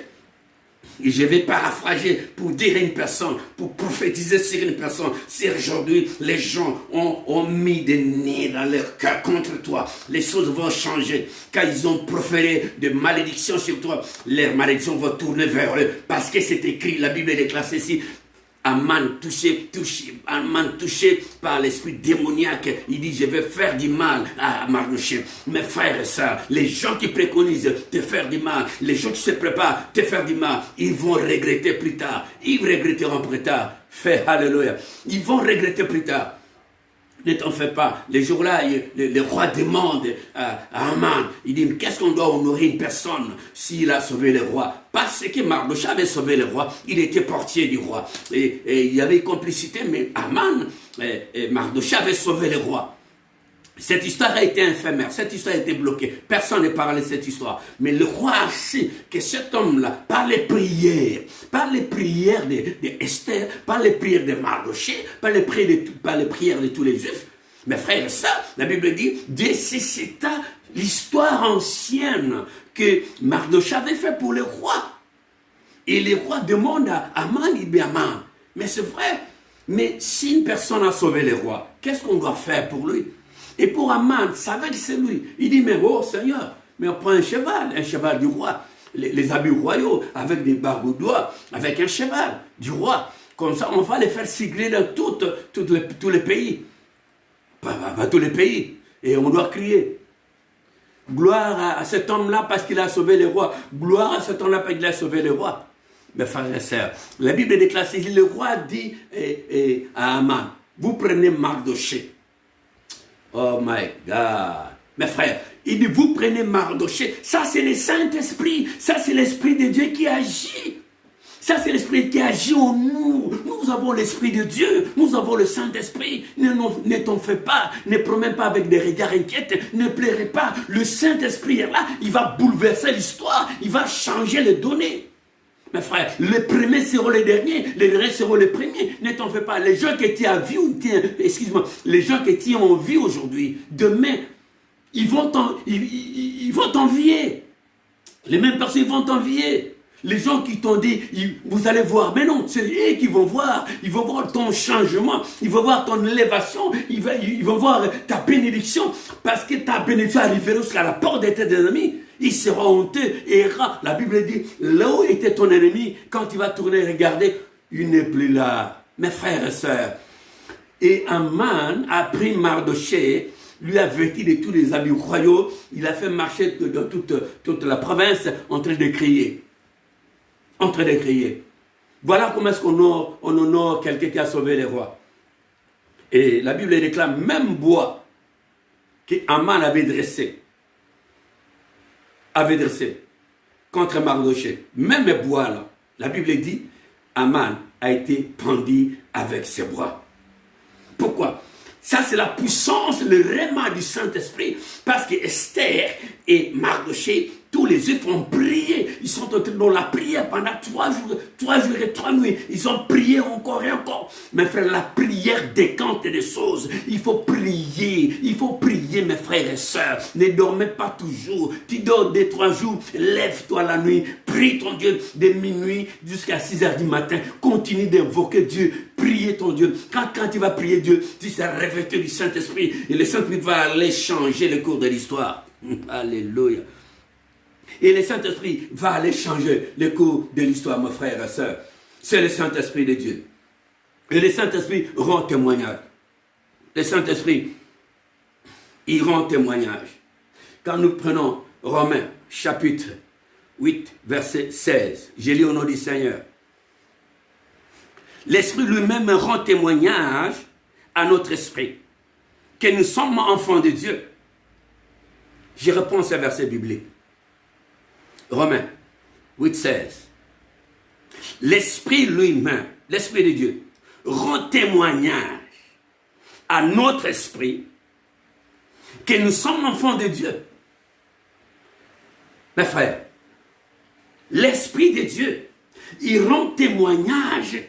Et je vais paraphraser pour dire à une personne, pour prophétiser sur une personne. Si aujourd'hui les gens ont mis des nids dans leur cœur contre toi, les choses vont changer. Quand ils ont proféré de malédictions sur toi, leurs malédictions vont tourner vers eux. Parce que c'est écrit, la Bible déclare ceci. Aman touché par l'esprit démoniaque, il dit je vais faire du mal à Mardochée. Mes frères et sœurs, les gens qui préconisent te faire du mal, les gens qui se préparent te faire du mal, ils vont regretter plus tard. Ils regretteront plus tard. Fait alléluia. Ils vont regretter plus tard. Ne t'en fais pas. Les jours-là, le roi demande à Aman, il dit, qu'est-ce qu'on doit honorer une personne s'il a sauvé le roi? Parce que Mardochée avait sauvé le roi, il était portier du roi. Et il y avait une complicité, mais Aman, Mardochée avait sauvé le roi. Cette histoire a été éphémère, cette histoire a été bloquée. Personne ne parlait de cette histoire. Mais le roi a su que cet homme-là, par les prières d'Esther, par les prières de Mardochée, par les prières de tous les Juifs, mes frères et sœurs, la Bible dit, Dieu suscita l'histoire ancienne que Mardochée avait fait pour le roi. Et le roi demande à Aman, il dit Aman, mais c'est vrai, mais si une personne a sauvé le roi, qu'est-ce qu'on doit faire pour lui? Et pour Aman, ça va que c'est lui. Il dit, mais oh Seigneur, mais on prend un cheval du roi, les habits royaux, avec des barboudois, avec un cheval du roi. Comme ça, on va les faire sigler dans tous les pays. Pas tous les pays. Et on doit crier. Gloire à cet homme-là parce qu'il a sauvé le roi. Gloire à cet homme-là parce qu'il a sauvé le roi. Mes frères et sœurs, la Bible déclare, le roi dit à Aman, vous prenez Mardochée. Oh my God. Mes frères, Il dit, vous prenez Mardochée. Ça, c'est le Saint-Esprit. Ça, c'est l'Esprit de Dieu qui agit. Ça, c'est l'Esprit qui agit en nous. Nous avons l'Esprit de Dieu. Nous avons le Saint-Esprit. Ne t'en fais pas. Ne promets pas avec des regards inquiets. Ne pleurez pas. Le Saint-Esprit est là. Il va bouleverser l'histoire. Il va changer les données. Mes frères, les premiers seront les derniers. Les derniers seront les premiers. Ne t'en fais pas. Les gens que tu as vus, excuse-moi, les gens que tu as en vie aujourd'hui, demain, ils vont t'envier. Les mêmes personnes vont t'envier. Les gens qui t'ont dit, vous allez voir, mais non, c'est eux qui vont voir. Ils vont voir ton changement, ils vont voir ton élévation, ils vont voir ta bénédiction, parce que ta bénédiction arrivera jusqu'à la porte de tes ennemis. Il sera honteux et ira. La Bible dit, là où était ton ennemi, quand il va tourner et regarder, il n'est plus là. Mes frères et sœurs. Et Aman a pris Mardochée, lui a vêtu de tous les habits royaux, il a fait marcher dans toute la province en train de crier. En train de crier. Voilà comment est-ce qu'on honore quelqu'un qui a sauvé les rois. Et la Bible déclare, même bois qu'Aman avait dressé contre Mardochée, même bois là, la Bible dit, Aman a été pendu avec ses bois. Pourquoi? Ça, c'est la puissance, le rhéma du Saint-Esprit. Parce que Esther et Mardochée, tous les yeux font prier. Ils sont dans la prière pendant 3 jours et 3 nuits. Ils ont prié encore et encore. Mes frères, la prière décante des choses. Il faut prier, mes frères et sœurs. Ne dormez pas toujours. Tu dors 2-3 jours, lève-toi la nuit, prie ton Dieu de minuit jusqu'à 6 heures du matin. Continue d'invoquer Dieu, prier ton Dieu. Quand tu vas prier Dieu, tu seras revêtu du Saint-Esprit et le Saint-Esprit va aller changer le cours de l'histoire. Alléluia. Et le Saint-Esprit va aller changer le cours de l'histoire, mes frères et sœurs. C'est le Saint-Esprit de Dieu. Et le Saint-Esprit rend témoignage. Le Saint-Esprit, il rend témoignage. Quand nous prenons Romains, chapitre 8, verset 16, j'ai lu au nom du Seigneur. L'Esprit lui-même rend témoignage à notre esprit que nous sommes enfants de Dieu. Je reprends ce verset biblique. Romains 8, 16. L'Esprit lui-même, l'Esprit de Dieu, rend témoignage à notre esprit que nous sommes enfants de Dieu. Mes frères, l'Esprit de Dieu, il rend témoignage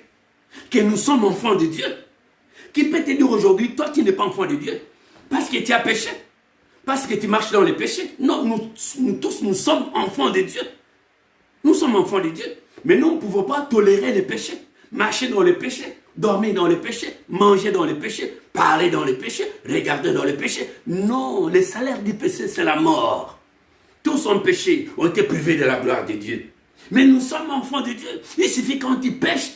que nous sommes enfants de Dieu. Qui peut te dire aujourd'hui, toi qui n'es pas enfant de Dieu, parce que tu as péché, parce que tu marches dans les péchés. Non, nous tous, nous sommes enfants de Dieu. Nous sommes enfants de Dieu. Mais nous ne pouvons pas tolérer les péchés, marcher dans les péchés, dormir dans les péchés, manger dans les péchés, parler dans les péchés, regarder dans les péchés. Non, le salaire du péché, c'est la mort. Tous ont péché, ont été privés de la gloire de Dieu. Mais nous sommes enfants de Dieu. Il suffit quand tu pêches,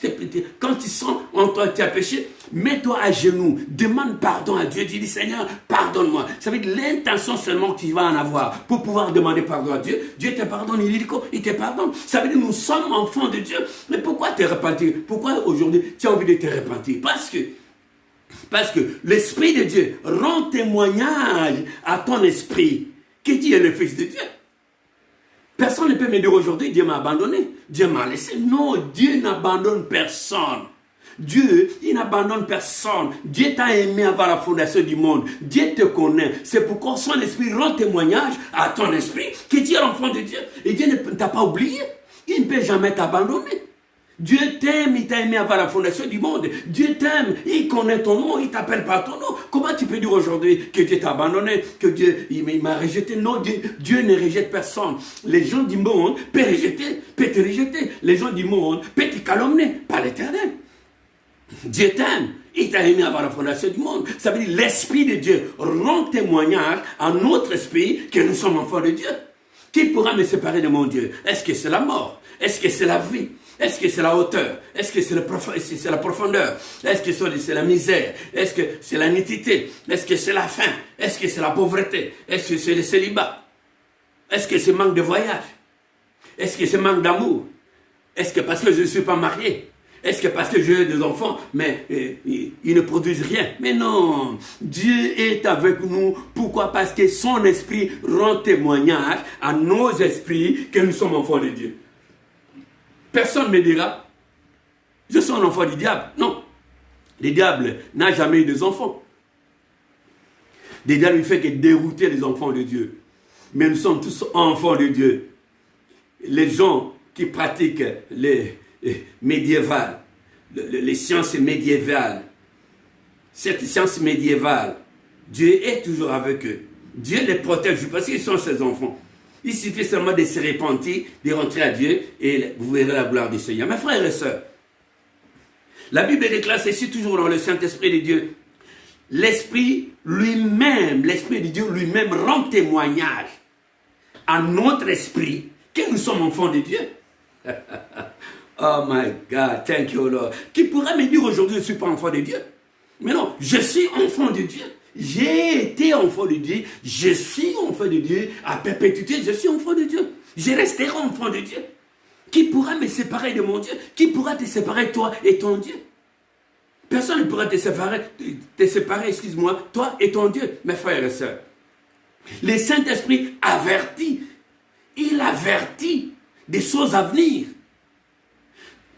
quand tu sens en toi tu as péché, mets-toi à genoux, demande pardon à Dieu, dis Seigneur, pardonne-moi. Ça veut dire l'intention seulement que tu vas en avoir pour pouvoir demander pardon à Dieu. Dieu te pardonne, il te pardonne. Ça veut dire nous sommes enfants de Dieu. Mais pourquoi te repentir? Pourquoi aujourd'hui tu as envie de te repentir? Parce que l'Esprit de Dieu rend témoignage à ton esprit que tu es le Fils de Dieu. Personne ne peut me dire aujourd'hui, Dieu m'a abandonné, Dieu m'a laissé. Non, Dieu n'abandonne personne. Dieu, il n'abandonne personne. Dieu t'a aimé avant la fondation du monde. Dieu te connaît. C'est pourquoi son esprit rend témoignage à ton esprit que tu es l'enfant de Dieu. Et Dieu ne t'a pas oublié. Il ne peut jamais t'abandonner. Dieu t'aime, il t'a aimé avant la fondation du monde. Dieu t'aime, il connaît ton nom, il t'appelle par ton nom. Comment tu peux dire aujourd'hui que Dieu t'a abandonné, que Dieu il m'a rejeté? Non, Dieu ne rejette personne. Les gens du monde peuvent te rejeter. Les gens du monde peuvent te calomnier, pas l'Éternel. Dieu t'aime, il t'a aimé avant la fondation du monde. Ça veut dire l'Esprit de Dieu rend témoignage à notre esprit que nous sommes enfants de Dieu. Qui pourra me séparer de mon Dieu? Est-ce que c'est la mort? Est-ce que c'est la vie? Est-ce que c'est la hauteur? Est-ce que c'est la profondeur? Est-ce que c'est la misère? Est-ce que c'est la nudité? Est-ce que c'est la faim? Est-ce que c'est la pauvreté? Est-ce que c'est le célibat? Est-ce que c'est manque de voyage? Est-ce que c'est manque d'amour? Est-ce que parce que je ne suis pas marié? Est-ce que parce que j'ai des enfants, mais ils ne produisent rien? Mais non, Dieu est avec nous. Pourquoi? Parce que son esprit rend témoignage à nos esprits que nous sommes enfants de Dieu. Personne ne me dira, je suis un enfant du diable. Non, le diable n'a jamais eu des enfants. Le diable ne fait que dérouter les enfants de Dieu. Mais nous sommes tous enfants de Dieu. Les gens qui pratiquent les médiévales, les sciences médiévales, cette science médiévale, Dieu est toujours avec eux. Dieu les protège parce qu'ils sont ses enfants. Il suffit seulement de se repentir, de rentrer à Dieu et vous verrez la gloire du Seigneur. Mes frères et sœurs, la Bible déclare ceci toujours dans le Saint-Esprit de Dieu. L'Esprit lui-même, l'Esprit de Dieu lui-même rend témoignage à notre esprit que nous sommes enfants de Dieu. Oh my God, thank you Lord. Qui pourrait me dire aujourd'hui, je ne suis pas enfant de Dieu? Mais non, je suis enfant de Dieu. J'ai été enfant de Dieu. Je suis enfant de Dieu. À perpétuité, je suis enfant de Dieu. Je resterai enfant de Dieu. Qui pourra me séparer de mon Dieu? Qui pourra te séparer, toi et ton Dieu? Personne ne pourra te séparer, excuse-moi, toi et ton Dieu, mes frères et sœurs. Le Saint-Esprit avertit. Il avertit des choses à venir.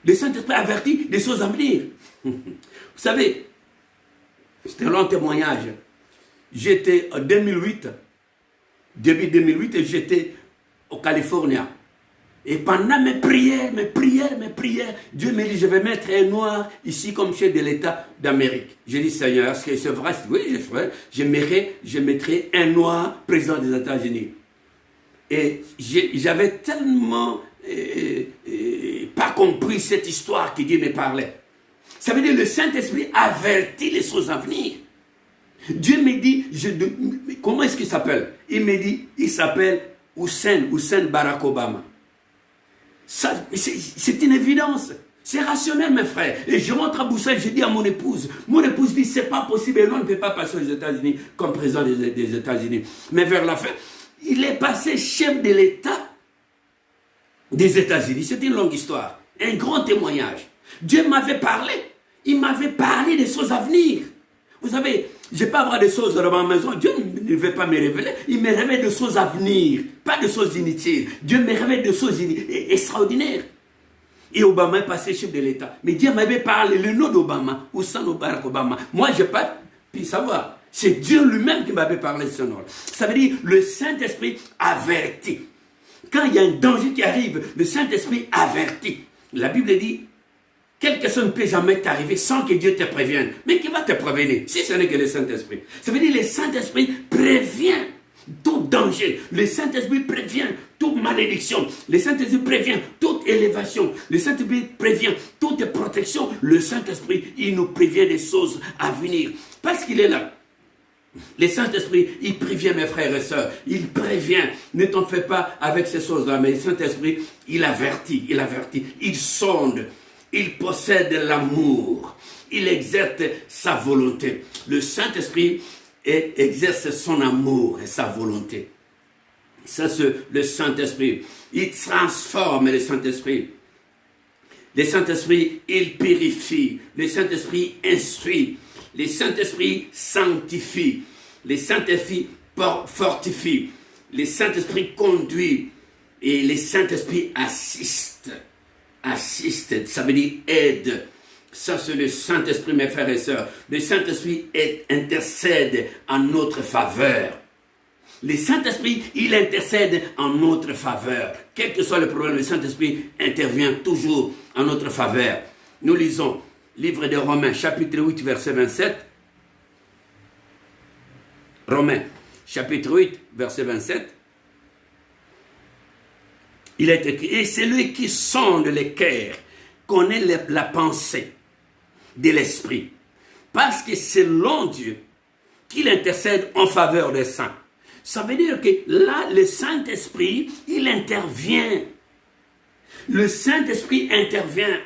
Le Saint-Esprit avertit des choses à venir. Vous savez, c'est un long témoignage. J'étais en 2008, début 2008, j'étais au Californie. Et pendant mes prières, Dieu me dit, je vais mettre un noir ici comme chef de l'État d'Amérique. J'ai dit, Seigneur, est-ce que c'est vrai? Oui, je ferai. Je mettrai un noir président des États-Unis. Et j'avais tellement pas compris cette histoire que Dieu me parlait. Ça veut dire que le Saint-Esprit avertit les choses à venir. Dieu me dit, comment est-ce qu'il s'appelle? Il me dit, il s'appelle Hussein Barack Obama. C'est une évidence. C'est rationnel, mes frères. Et je rentre à Bruxelles, je dis à mon épouse dit, c'est pas possible, l'on ne peut pas passer aux États-Unis comme président des États-Unis. Mais vers la fin, il est passé chef de l'État des États-Unis. C'est une longue histoire, un grand témoignage. Dieu m'avait parlé, il m'avait parlé des choses à venir. Vous savez, je ne peux pas avoir des choses dans ma maison, Dieu ne veut pas me révéler, il me révèle des choses à venir, pas des choses inutiles. Dieu me révèle des choses extraordinaires. Et Obama est passé chef de l'État. Mais Dieu m'avait parlé le nom d'Obama, Hussein Barack Obama. Moi, je n'ai pas pu savoir. C'est Dieu lui-même qui m'avait parlé de ce nom. Ça veut dire le Saint-Esprit avertit. Quand il y a un danger qui arrive, le Saint-Esprit avertit. La Bible dit, quelque chose ne peut jamais t'arriver sans que Dieu te prévienne. Mais qui va te prévenir si ce n'est que le Saint-Esprit? Ça veut dire que le Saint-Esprit prévient tout danger. Le Saint-Esprit prévient toute malédiction. Le Saint-Esprit prévient toute élévation. Le Saint-Esprit prévient toute protection. Le Saint-Esprit, il nous prévient des choses à venir. Parce qu'il est là. Le Saint-Esprit, il prévient mes frères et sœurs. Il prévient. Ne t'en fais pas avec ces choses-là. Mais le Saint-Esprit, il avertit. Il sonde. Il possède l'amour. Il exerce sa volonté. Le Saint-Esprit exerce son amour et sa volonté. Ça, c'est le Saint-Esprit. Il transforme le Saint-Esprit. Le Saint-Esprit, il purifie. Le Saint-Esprit instruit. Le Saint-Esprit sanctifie. Le Saint-Esprit fortifie. Le Saint-Esprit conduit. Et le Saint-Esprit assiste. Assiste, ça veut dire aide. Ça, c'est le Saint-Esprit, mes frères et sœurs. Le Saint-Esprit intercède en notre faveur. Le Saint-Esprit, il intercède en notre faveur. Quel que soit le problème, le Saint-Esprit intervient toujours en notre faveur. Nous lisons livre de Romains, chapitre 8, verset 27. Romains, chapitre 8, verset 27. Il est écrit, et celui qui sonde les cœurs connaît la pensée de l'Esprit, parce que c'est selon Dieu qu'il intercède en faveur des saints. Ça veut dire que là, le Saint-Esprit, il intervient. Le Saint-Esprit intervient.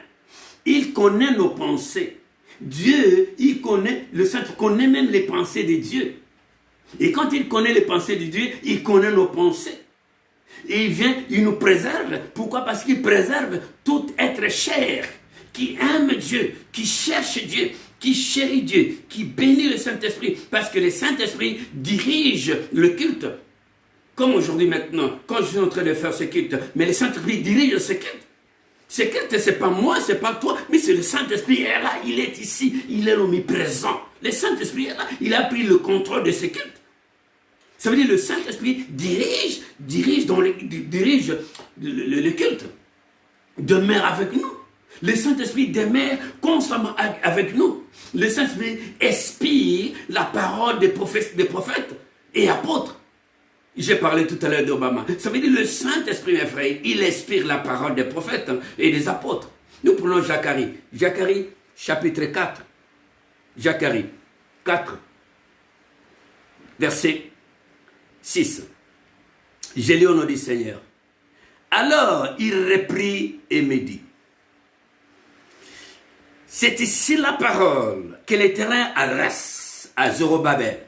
Il connaît nos pensées. Dieu, il connaît, le Saint-Esprit connaît même les pensées de Dieu. Et quand il connaît les pensées de Dieu, il connaît nos pensées. Et il vient, il nous préserve. Pourquoi? Parce qu'il préserve tout être cher qui aime Dieu, qui cherche Dieu, qui chérit Dieu, qui bénit le Saint-Esprit, parce que le Saint-Esprit dirige le culte. Comme aujourd'hui maintenant, quand je suis en train de faire ce culte, mais le Saint-Esprit dirige ce culte. Ce culte, ce n'est pas moi, ce n'est pas toi, mais c'est le Saint-Esprit est là, il est ici, il est omniprésent. Le Saint-Esprit est là, il a pris le contrôle de ce culte. Ça veut dire que le Saint-Esprit dirige le culte, demeure avec nous. Le Saint-Esprit demeure constamment avec nous. Le Saint-Esprit inspire la parole des prophètes et apôtres. J'ai parlé tout à l'heure d'Obama. Ça veut dire que le Saint-Esprit, mes frères, il inspire la parole des prophètes et des apôtres. Nous prenons Zacharie. Zacharie, chapitre 4. Zacharie 4, verset 6. J'ai lu au nom du Seigneur. Alors il reprit et me dit, c'est ici la parole que l'Éternel adresse à Zorobabel.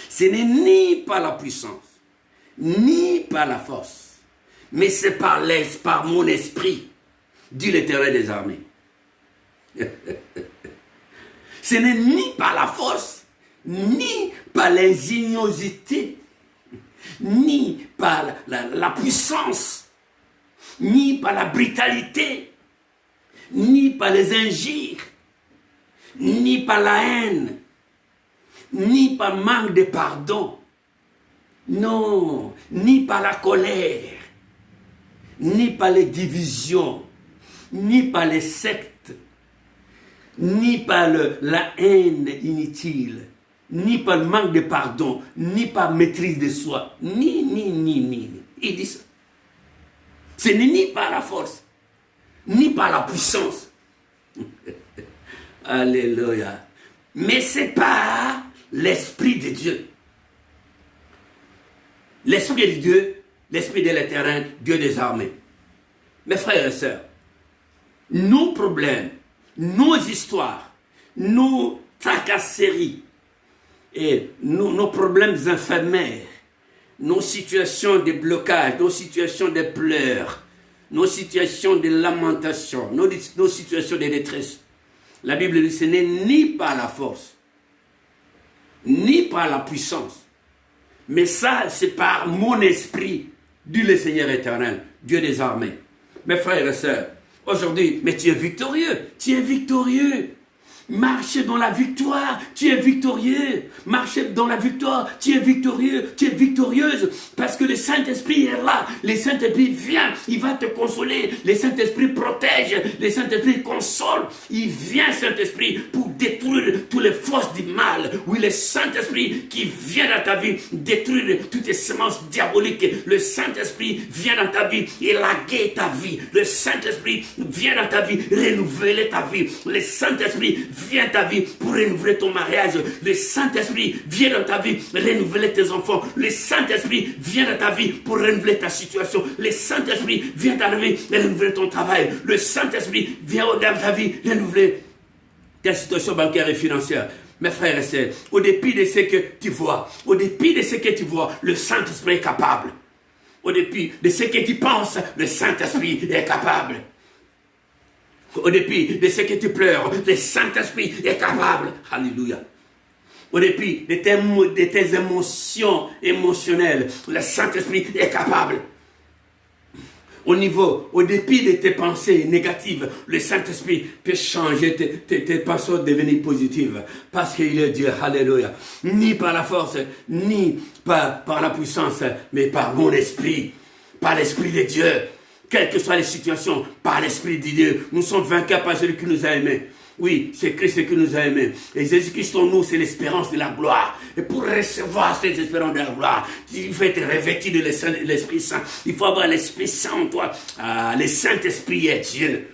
Ce n'est ni par la puissance, ni par la force, mais c'est par mon esprit, dit l'Éternel des armées. Ce n'est ni par la force, ni par l'ingéniosité, ni par la puissance, ni par la brutalité, ni par les injures, ni par la haine, ni par manque de pardon, non, ni par la colère, ni par les divisions, ni par les sectes, ni par la haine inutile, ni par le manque de pardon, ni par maîtrise de soi, ni. Il dit ça. Ce n'est ni par la force, ni par la puissance. Alléluia. Mais c'est par l'Esprit de Dieu. L'Esprit de Dieu, l'Esprit de l'Éternel, Dieu des armées. Mes frères et sœurs, nos problèmes, nos histoires, nos tracasseries, et nos problèmes infirmières, nos situations de blocage, nos situations de pleurs, nos situations de lamentation, nos situations de détresse. La Bible dit, ce n'est ni par la force, ni par la puissance, mais ça, c'est par mon esprit, dit le Seigneur éternel, Dieu des armées. Mes frères et sœurs, aujourd'hui, mais tu es victorieux, tu es victorieux. Marchez dans la victoire, tu es victorieux. Marchez dans la victoire, tu es victorieux, tu es victorieuse. Parce que le Saint-Esprit est là. Le Saint-Esprit vient, il va te consoler. Le Saint-Esprit protège, le Saint-Esprit console. Il vient, Saint-Esprit, pour détruire toutes les forces du mal. Oui, le Saint-Esprit qui vient dans ta vie, détruire toutes les semences diaboliques. Le Saint-Esprit vient dans ta vie, élaguer ta vie. Le Saint-Esprit vient dans ta vie, renouveler ta vie. Le Saint-Esprit vient dans ta vie pour renouveler ton mariage. Le Saint-Esprit vient dans ta vie renouveler tes enfants. Le Saint-Esprit vient dans ta vie pour renouveler ta situation. Le Saint-Esprit vient dans ta vie renouveler ton travail. Le Saint-Esprit vient dans ta vie renouveler ta situation bancaire et financière. Mes frères et sœurs, au dépit de ce que tu vois, le Saint-Esprit est capable. Au dépit de ce que tu penses, le Saint-Esprit est capable. Au dépit de ce que tu pleures, le Saint-Esprit est capable. Alléluia. Au dépit de tes émotions émotionnelles, le Saint-Esprit est capable. Au dépit de tes pensées négatives, le Saint-Esprit peut changer tes pensées, devenir positives. Parce qu'il est Dieu. Alléluia. Ni par la force, ni par la puissance, mais par mon esprit. Par l'Esprit de Dieu. Quelles que soient les situations, par l'Esprit de Dieu, nous sommes vainqueurs par celui qui nous a aimés. Oui, c'est Christ qui nous a aimés. Et Jésus-Christ en nous, c'est l'espérance de la gloire. Et pour recevoir cette espérance de la gloire, il faut être revêtu de l'Esprit Saint. Il faut avoir l'Esprit Saint en toi. Ah, le Saint-Esprit est Dieu.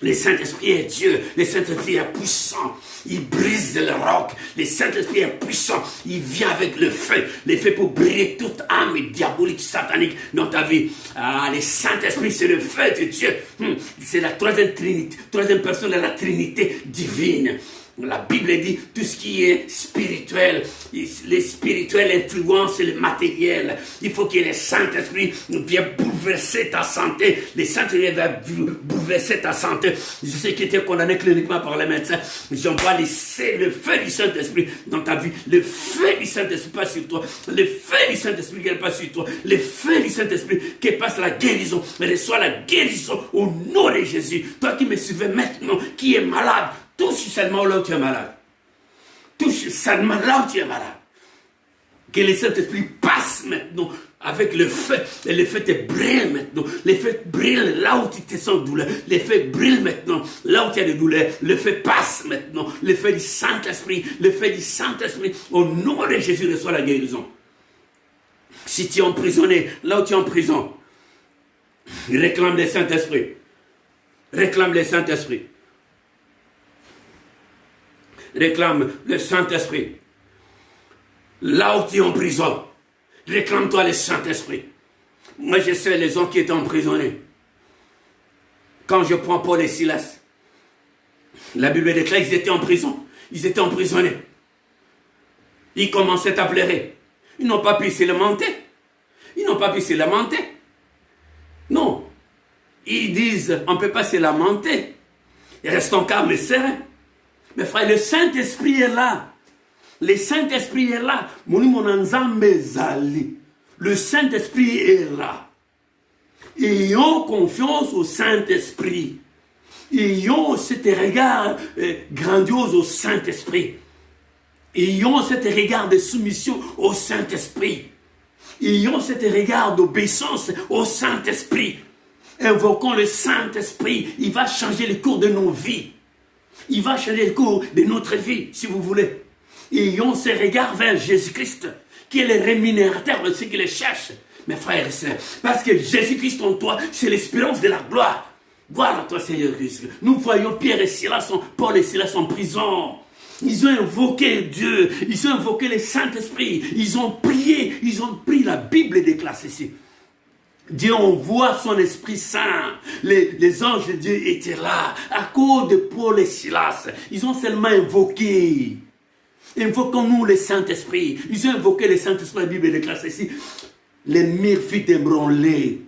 Le Saint-Esprit est Dieu. Le Saint-Esprit est puissant. Il brise le roc. Le Saint-Esprit est puissant. Il vient avec le feu. Le feu pour briller toute âme diabolique, satanique dans ta vie. Ah, le Saint-Esprit, c'est le feu de Dieu. C'est la troisième personne de la Trinité divine. La Bible dit tout ce qui est spirituel, les spirituels influencent le matériel. Il faut que le Saint-Esprit vienne bouleverser ta santé. Le Saint-Esprit va bouleverser ta santé. Je sais que tu es condamné cliniquement par les médecins. J'envoie le feu du Saint-Esprit dans ta vie. Le feu du Saint-Esprit passe sur toi. Le feu du Saint-Esprit qui passe sur toi. Le feu du Saint-Esprit qui passe la guérison. Reçois la guérison au nom de Jésus. Toi qui me suivais maintenant, qui est malade, touche seulement là où tu es malade. Touche seulement là où tu es malade. Que le Saint-Esprit passe maintenant avec le feu. Et le feu te brûle maintenant. Le feu brûle là où tu te sens douleur. Le feu brûle maintenant là où tu as des douleurs. Le feu passe maintenant. Le feu du Saint-Esprit. Le feu du Saint-Esprit. Au nom de Jésus, reçois la guérison. Si tu es emprisonné, là où tu es en prison, réclame le Saint-Esprit. Réclame le Saint-Esprit. Réclame le Saint-Esprit. Là où tu es en prison, réclame-toi le Saint-Esprit. Moi, je sais les gens qui étaient emprisonnés. Quand je prends Paul et Silas, la Bible déclare qu'ils étaient en prison. Ils étaient emprisonnés. Ils commençaient à pleurer. Ils n'ont pas pu se lamenter. Ils n'ont pas pu se lamenter. Non. Ils disent, on ne peut pas se lamenter. Restons calmes et sereins. Mais frère, le Saint-Esprit est là. Le Saint-Esprit est là. Le Saint-Esprit est là. Ayons confiance au Saint-Esprit. Ayons cet regard grandiose au Saint-Esprit. Ayons cet regard de soumission au Saint-Esprit. Ayons cet regard d'obéissance au Saint-Esprit. Invoquons le Saint-Esprit. Il va changer le cours de nos vies. Il va changer le cours de notre vie, si vous voulez. Ayons ce regard vers Jésus-Christ, qui est le rémunérateur de ceux qui le cherchent, mes frères et sœurs. Parce que Jésus-Christ en toi, c'est l'espérance de la gloire. Gloire à toi, Seigneur Christ. Nous voyons Pierre et Silas, Paul et Silas en prison. Ils ont invoqué Dieu, ils ont invoqué le Saint-Esprit, ils ont prié, ils ont pris la Bible des classes ici. Dieu envoie son Esprit Saint. Les anges de Dieu étaient là, à cause de Paul et Silas. Ils ont seulement invoqué. Invoquons-nous le Saint-Esprit. Ils ont invoqué le Saint-Esprit, la Bible déclare ici. Les murs furent ébranlés.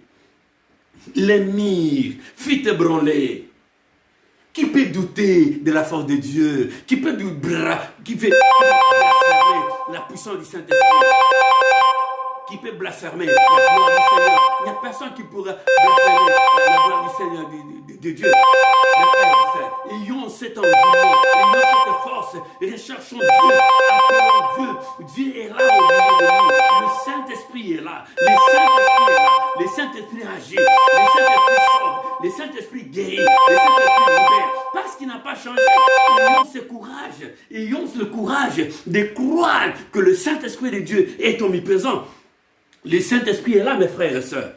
Les murs furent ébranlés. Qui peut douter de la force de Dieu? Qui peut blasphémer la puissance du Saint-Esprit? Qui peut blasphémer la gloire du Seigneur? Il n'y a personne qui pourra blasphémer la gloire du Seigneur, de Dieu. Mes frères et sœurs, ayons cet engouement, ayons cette force, recherchons Dieu, appelons Dieu. Dieu est là au milieu de nous. Le Saint-Esprit est là. Le Saint-Esprit est là. Le Saint-Esprit agit. Le Saint-Esprit sauve. Le Saint-Esprit guérit. Le Saint-Esprit libère. Parce qu'il n'a pas changé, ayons ce courage. Ayons le courage de croire que le Saint-Esprit de Dieu est omniprésent. Le Saint-Esprit est là, mes frères et sœurs.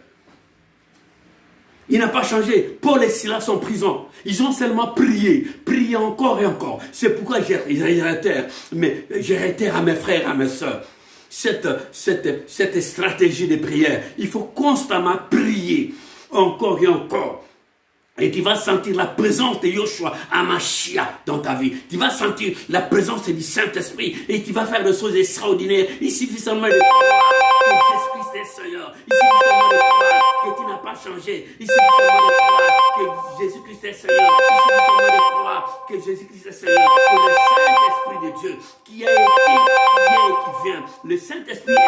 Il n'a pas changé. Paul et Silas sont en prison. Ils ont seulement prié. Prié encore et encore. C'est pourquoi je réitère à mes frères, à mes sœurs, cette stratégie de prière. Il faut constamment prier. Encore et encore. Et tu vas sentir la présence de Yoshua Hamashiach dans ta vie. Tu vas sentir la présence du Saint-Esprit. Et tu vas faire des choses extraordinaires. Il suffit seulement de croire que Jésus-Christ est Seigneur. Il suffit seulement de croire que tu n'as pas changé. Il suffit seulement de croire que Jésus-Christ est Seigneur. Il suffit seulement de croire que Jésus-Christ est Seigneur. Que le Saint-Esprit de Dieu qui a été, qui est et qui vient. Le Saint-Esprit est là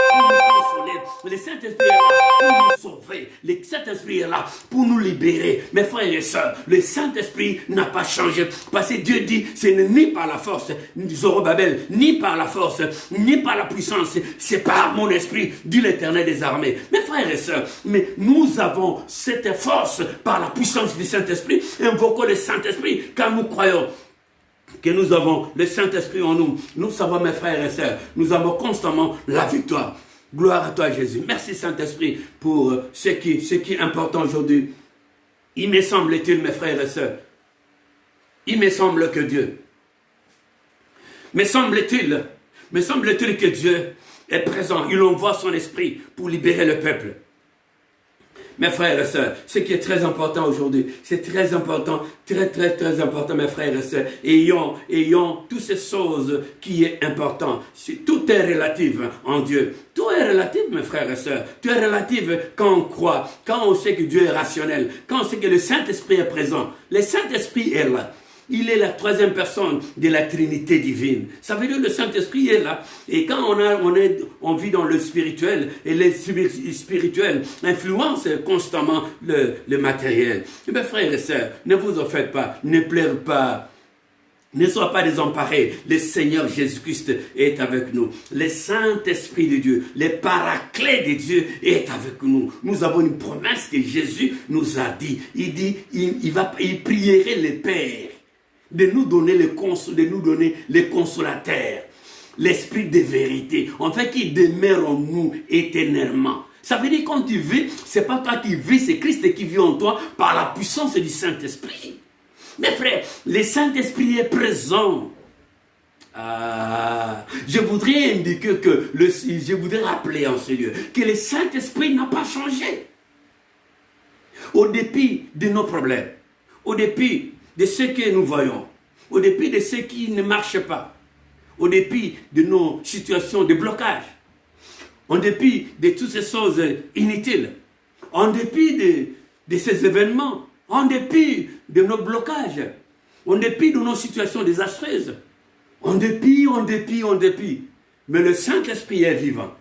pour nous consoler. Le Saint-Esprit est là pour nous sauver. Le Saint-Esprit est là pour nous libérer. Mes frères et sœurs, le Saint-Esprit n'a pas changé. Parce que Dieu dit, ce n'est ni par la force, Zorobabel, ni par la force, ni par la puissance, c'est par mon esprit, dit l'Éternel des armées. Mes frères et sœurs, mais nous avons cette force par la puissance du Saint-Esprit. Invoquons le Saint-Esprit, car nous croyons que nous avons le Saint-Esprit en nous. Nous savons, mes frères et sœurs, nous avons constamment la victoire. Gloire à toi, Jésus. Merci, Saint-Esprit, pour ce qui est important aujourd'hui. Il me semble-t-il, mes frères et sœurs, il me semble que Dieu, me semble-t-il que Dieu est présent. Il envoie son esprit pour libérer le peuple. Mes frères et sœurs, ce qui est très important aujourd'hui, c'est très important, très important, mes frères et sœurs. Ayons toutes ces choses qui est important. Tout est relatif en Dieu. Tout est relatif, mes frères et sœurs. Tout est relatif quand on croit, quand on sait que Dieu est rationnel, quand on sait que le Saint-Esprit est présent. Le Saint-Esprit est là. Il est la troisième personne de la Trinité divine. Ça veut dire que le Saint-Esprit est là. Et quand on vit dans le spirituel, et le spirituel influence constamment le matériel. Eh bien, frères et sœurs, ne vous en faites pas, ne pleurez pas. Ne sois pas désemparés. Le Seigneur Jésus-Christ est avec nous. Le Saint-Esprit de Dieu, le Paraclet de Dieu est avec nous. Nous avons une promesse que Jésus nous a dit. Il dit, il prierait le Père de nous donner les consolateurs, l'esprit de vérité, en fait, qui demeure en nous éternellement. Ça veut dire quand tu vis, c'est pas toi qui vis, c'est Christ qui vit en toi par la puissance du Saint-Esprit. Mes frères, le Saint-Esprit est présent. Je voudrais indiquer je voudrais rappeler en ce lieu que le Saint-Esprit n'a pas changé. Au dépit de nos problèmes, au dépit de ce que nous voyons, au dépit de ce qui ne marche pas, au dépit de nos situations de blocage, en dépit de toutes ces choses inutiles, en dépit de ces événements, en dépit de nos blocages, en dépit de nos situations désastreuses, en dépit. Mais le Saint-Esprit est vivant.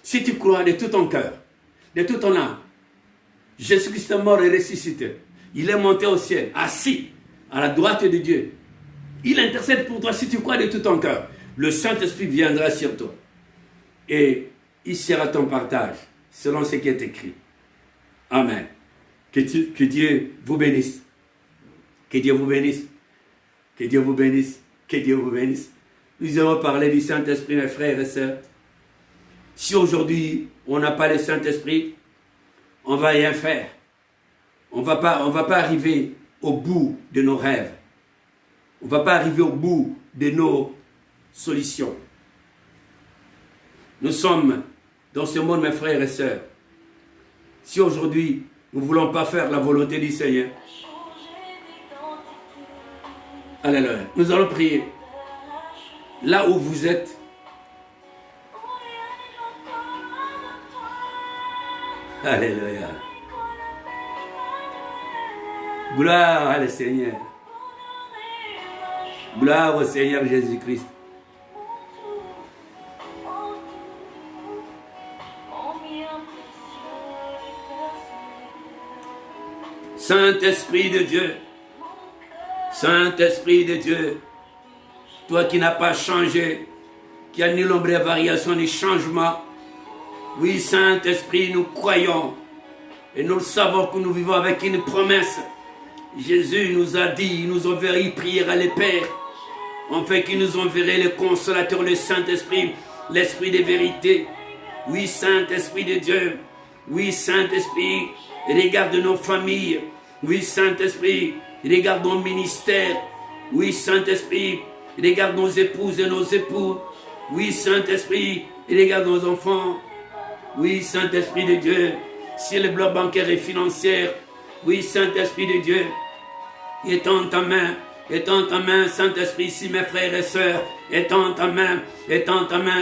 Si tu crois de tout ton cœur, de toute ton âme, Jésus-Christ est mort et ressuscité. Il est monté au ciel, assis à la droite de Dieu. Il intercède pour toi si tu crois de tout ton cœur. Le Saint-Esprit viendra sur toi. Et il sera ton partage, selon ce qui est écrit. Amen. Que Dieu vous bénisse. Que Dieu vous bénisse. Que Dieu vous bénisse. Que Dieu vous bénisse. Nous allons parler du Saint-Esprit, mes frères et sœurs. Si aujourd'hui, on n'a pas le Saint-Esprit, on ne va rien faire. On va pas arriver au bout de nos rêves. On ne va pas arriver au bout de nos solutions. Nous sommes dans ce monde, mes frères et sœurs. Si aujourd'hui, nous ne voulons pas faire la volonté du Seigneur, alléluia, nous allons prier. Là où vous êtes, alléluia. Gloire au Seigneur. Gloire au Seigneur Jésus-Christ. Saint-Esprit de Dieu, Saint-Esprit de Dieu, toi qui n'as pas changé, qui a ni l'ombre de variation ni changement, oui, Saint-Esprit, nous croyons et nous savons que nous vivons avec une promesse. Jésus nous a dit, il nous enverrait, il priera le Père, en fait qu'il nous enverrait le consolateur, le Saint-Esprit, l'Esprit de vérité. Oui, Saint-Esprit de Dieu, oui, Saint-Esprit, regarde nos familles. Oui, Saint-Esprit, regarde nos ministères. Oui, Saint-Esprit, regarde nos épouses et nos époux. Oui, Saint-Esprit, regarde nos enfants. Oui, Saint-Esprit de Dieu, si le bloc bancaire et financier, oui, Saint-Esprit de Dieu, étends ta main, Saint-Esprit, ici, mes frères et sœurs, étends ta main,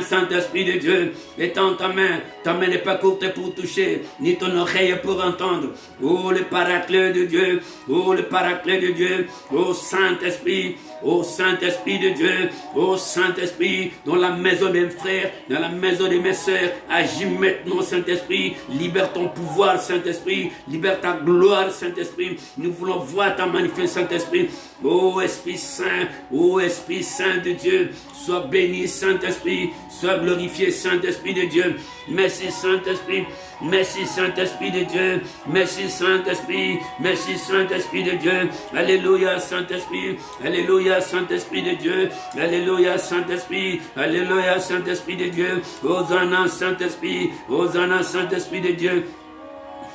Saint-Esprit de Dieu, étends ta main n'est pas courte pour toucher, ni ton oreille pour entendre. Oh, le Paraclet de Dieu, oh, le Paraclet de Dieu, oh, Saint-Esprit de Dieu, oh, Saint-Esprit, dans la maison de mes frères, dans la maison de mes sœurs, agis maintenant, Saint-Esprit, libère ton pouvoir, Saint-Esprit, libère ta gloire, Saint-Esprit, nous voulons voir ta manifeste, Saint-Esprit, oh, Esprit Saint de Dieu, sois béni, Saint-Esprit, sois glorifié, Saint-Esprit de Dieu. Merci, Saint-Esprit. Merci, Saint-Esprit de Dieu. Merci, Saint-Esprit. Merci, Saint-Esprit de Dieu. Alléluia, Saint-Esprit. Alléluia, Saint-Esprit de Dieu. Alléluia, Saint-Esprit. Alléluia, Saint-Esprit de Dieu. Hosanna, Saint-Esprit. Hosanna, Saint-Esprit de Dieu.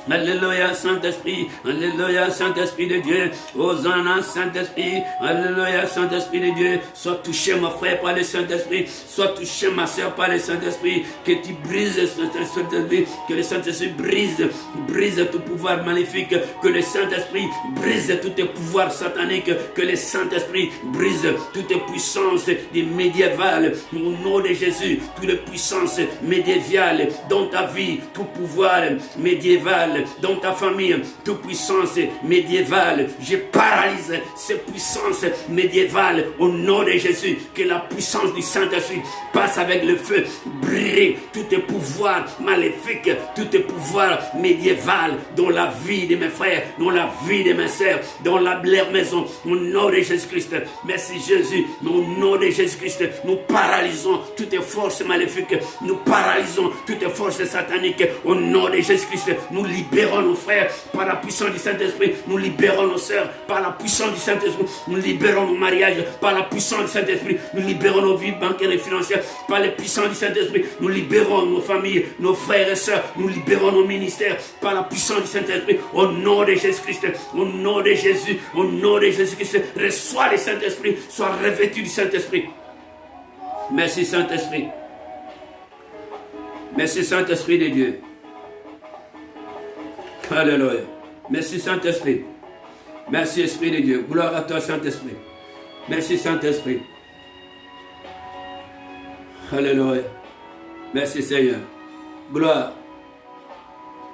Alléluia, Saint-Esprit. Alléluia, Saint-Esprit de Dieu. Hosanna, Saint-Esprit. Alléluia, Saint-Esprit de Dieu. Sois touché, mon frère, par le Saint-Esprit. Sois touché, ma soeur, par le Saint-Esprit. Que tu brises ce Saint-Esprit. Que le Saint-Esprit brise tout pouvoir maléfique. Que le Saint-Esprit brise tous tes pouvoirs sataniques. Que le Saint-Esprit brise toutes tes puissances médiévales. Au nom de Jésus, toutes les puissances médiévales dans ta vie, tout pouvoir médiéval dans ta famille, toute puissance médiévale, je paralyse ces puissances médiévales au nom de Jésus. Que la puissance du Saint-Esprit passe avec le feu, brille tous tes pouvoirs maléfiques, tous tes pouvoirs médiévaux dans la vie de mes frères, dans la vie de mes sœurs, dans leur maison, au nom de Jésus-Christ. Merci Jésus, au nom de Jésus-Christ, nous paralysons toutes les forces maléfiques, nous paralysons toutes les forces sataniques, au nom de Jésus-Christ. Nous libérons nos frères par la puissance du Saint-Esprit. Nous libérons nos sœurs par la puissance du Saint-Esprit. Nous libérons nos mariages par la puissance du Saint-Esprit. Nous libérons nos vies bancaires et financières par la puissance du Saint-Esprit. Nous libérons nos familles, nos frères et sœurs. Nous libérons nos ministères par la puissance du Saint-Esprit. Au nom de Jésus-Christ, au nom de Jésus, au nom de Jésus-Christ, reçois le Saint-Esprit. Sois revêtu du Saint-Esprit. Merci Saint-Esprit. Merci Saint-Esprit de Dieu. Alléluia. Merci Saint-Esprit. Merci Esprit de Dieu. Gloire à toi Saint-Esprit. Merci Saint-Esprit. Alléluia. Merci Seigneur. Gloire.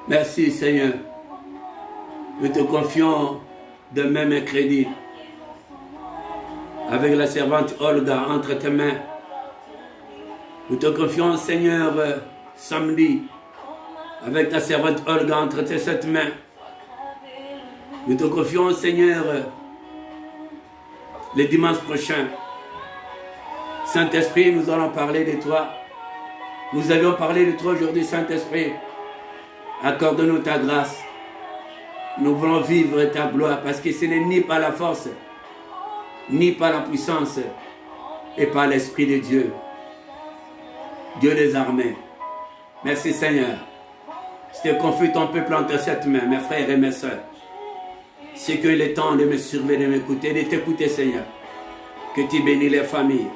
Merci Seigneur. Nous te confions demain mercredi avec la servante Olga entre tes mains. Nous te confions Seigneur samedi avec ta servante Olga entre tes 7 mains. Nous te confions, Seigneur, le dimanche prochain. Saint-Esprit, nous allons parler de toi. Nous allons parler de toi aujourd'hui, Saint-Esprit. Accorde-nous ta grâce. Nous voulons vivre ta gloire parce que ce n'est ni par la force, ni par la puissance, et par l'Esprit de Dieu. Dieu des armées. Merci, Seigneur. Je te confie ton peuple entre cette main, mes frères et mes soeurs. C'est qu'il est temps de me surveiller, de m'écouter, de t'écouter, Seigneur. Que tu bénis les familles.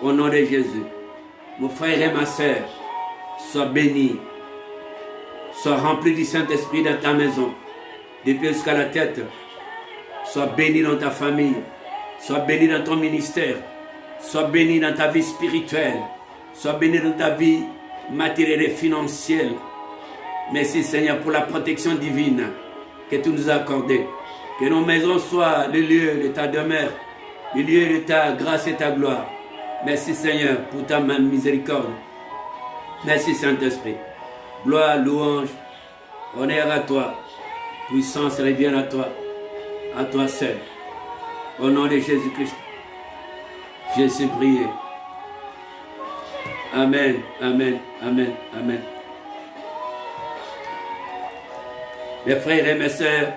Au nom de Jésus. Mon frère et ma soeur, sois bénis. Sois rempli du Saint-Esprit dans ta maison. Depuis jusqu'à la tête. Sois béni dans ta famille. Sois béni dans ton ministère. Sois béni dans ta vie spirituelle. Sois béni dans ta vie matérielle et financière. Merci Seigneur pour la protection divine que tu nous as accordée. Que nos maisons soient le lieu de ta demeure, le lieu de ta grâce et ta gloire. Merci Seigneur pour ta main de miséricorde. Merci Saint-Esprit. Gloire, louange, honneur à toi. Puissance revient à toi seul. Au nom de Jésus-Christ, je suis prié. Amen, amen, amen, amen. Mes frères et mes sœurs,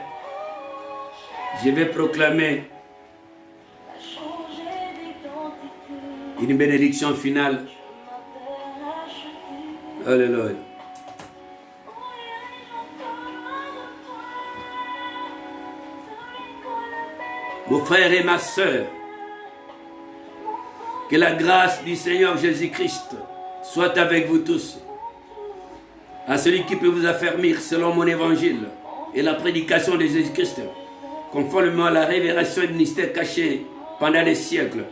je vais proclamer une bénédiction finale. Alléluia. Mon frère et ma sœur, que la grâce du Seigneur Jésus-Christ soit avec vous tous. À celui qui peut vous affermir selon mon évangile et la prédication de Jésus-Christ, conformément à la révélation du mystère caché pendant des siècles,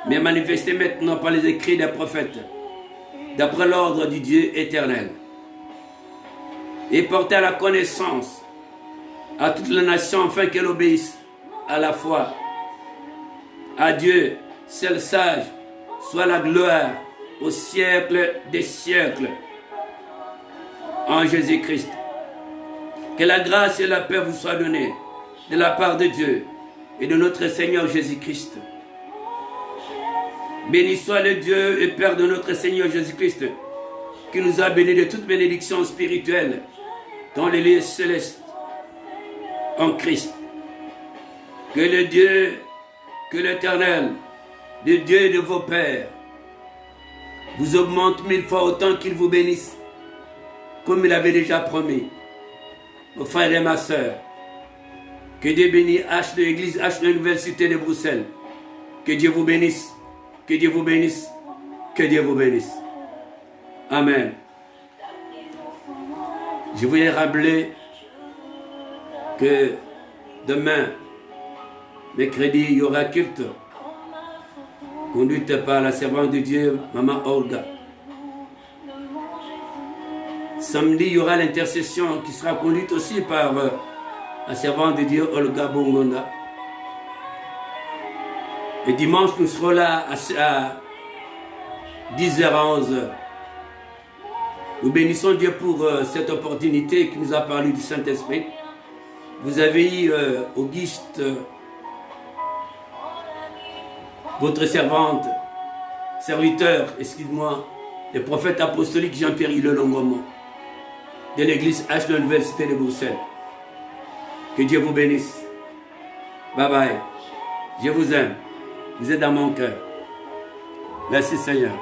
mais manifesté maintenant par les écrits des prophètes, d'après l'ordre du Dieu éternel, et porté à la connaissance à toutes les nations, afin qu'elles obéissent à la foi. À Dieu, seul sage, soit la gloire au siècle des siècles. En Jésus-Christ. Que la grâce et la paix vous soient données de la part de Dieu et de notre Seigneur Jésus-Christ. Béni soit le Dieu et Père de notre Seigneur Jésus-Christ, qui nous a bénis de toute bénédiction spirituelle dans les lieux célestes en Christ. Que le Dieu, que l'Éternel, le Dieu de vos pères, vous augmente 1000 fois autant qu'il vous bénisse comme il avait déjà promis. Mon frère et ma soeur, que Dieu bénisse H de l'Église, H de la Nouvelle Cité de Bruxelles. Que Dieu vous bénisse, que Dieu vous bénisse, que Dieu vous bénisse. Amen. Je voulais rappeler que demain, mercredi, il y aura culte conduite par la servante de Dieu, Maman Olga. Samedi, il y aura l'intercession qui sera conduite aussi par la servante de Dieu, Olga Bongonda. Et dimanche, nous serons là à 10h à 11h. Nous bénissons Dieu pour cette opportunité qui nous a parlé du Saint-Esprit. Vous avez eu Auguste, votre servante, serviteur, excuse-moi, le prophète apostolique Jean-Pierre Longomont, de l'église H de l'Université de Bruxelles. Que Dieu vous bénisse. Bye bye. Je vous aime. Vous êtes dans mon cœur. Merci Seigneur.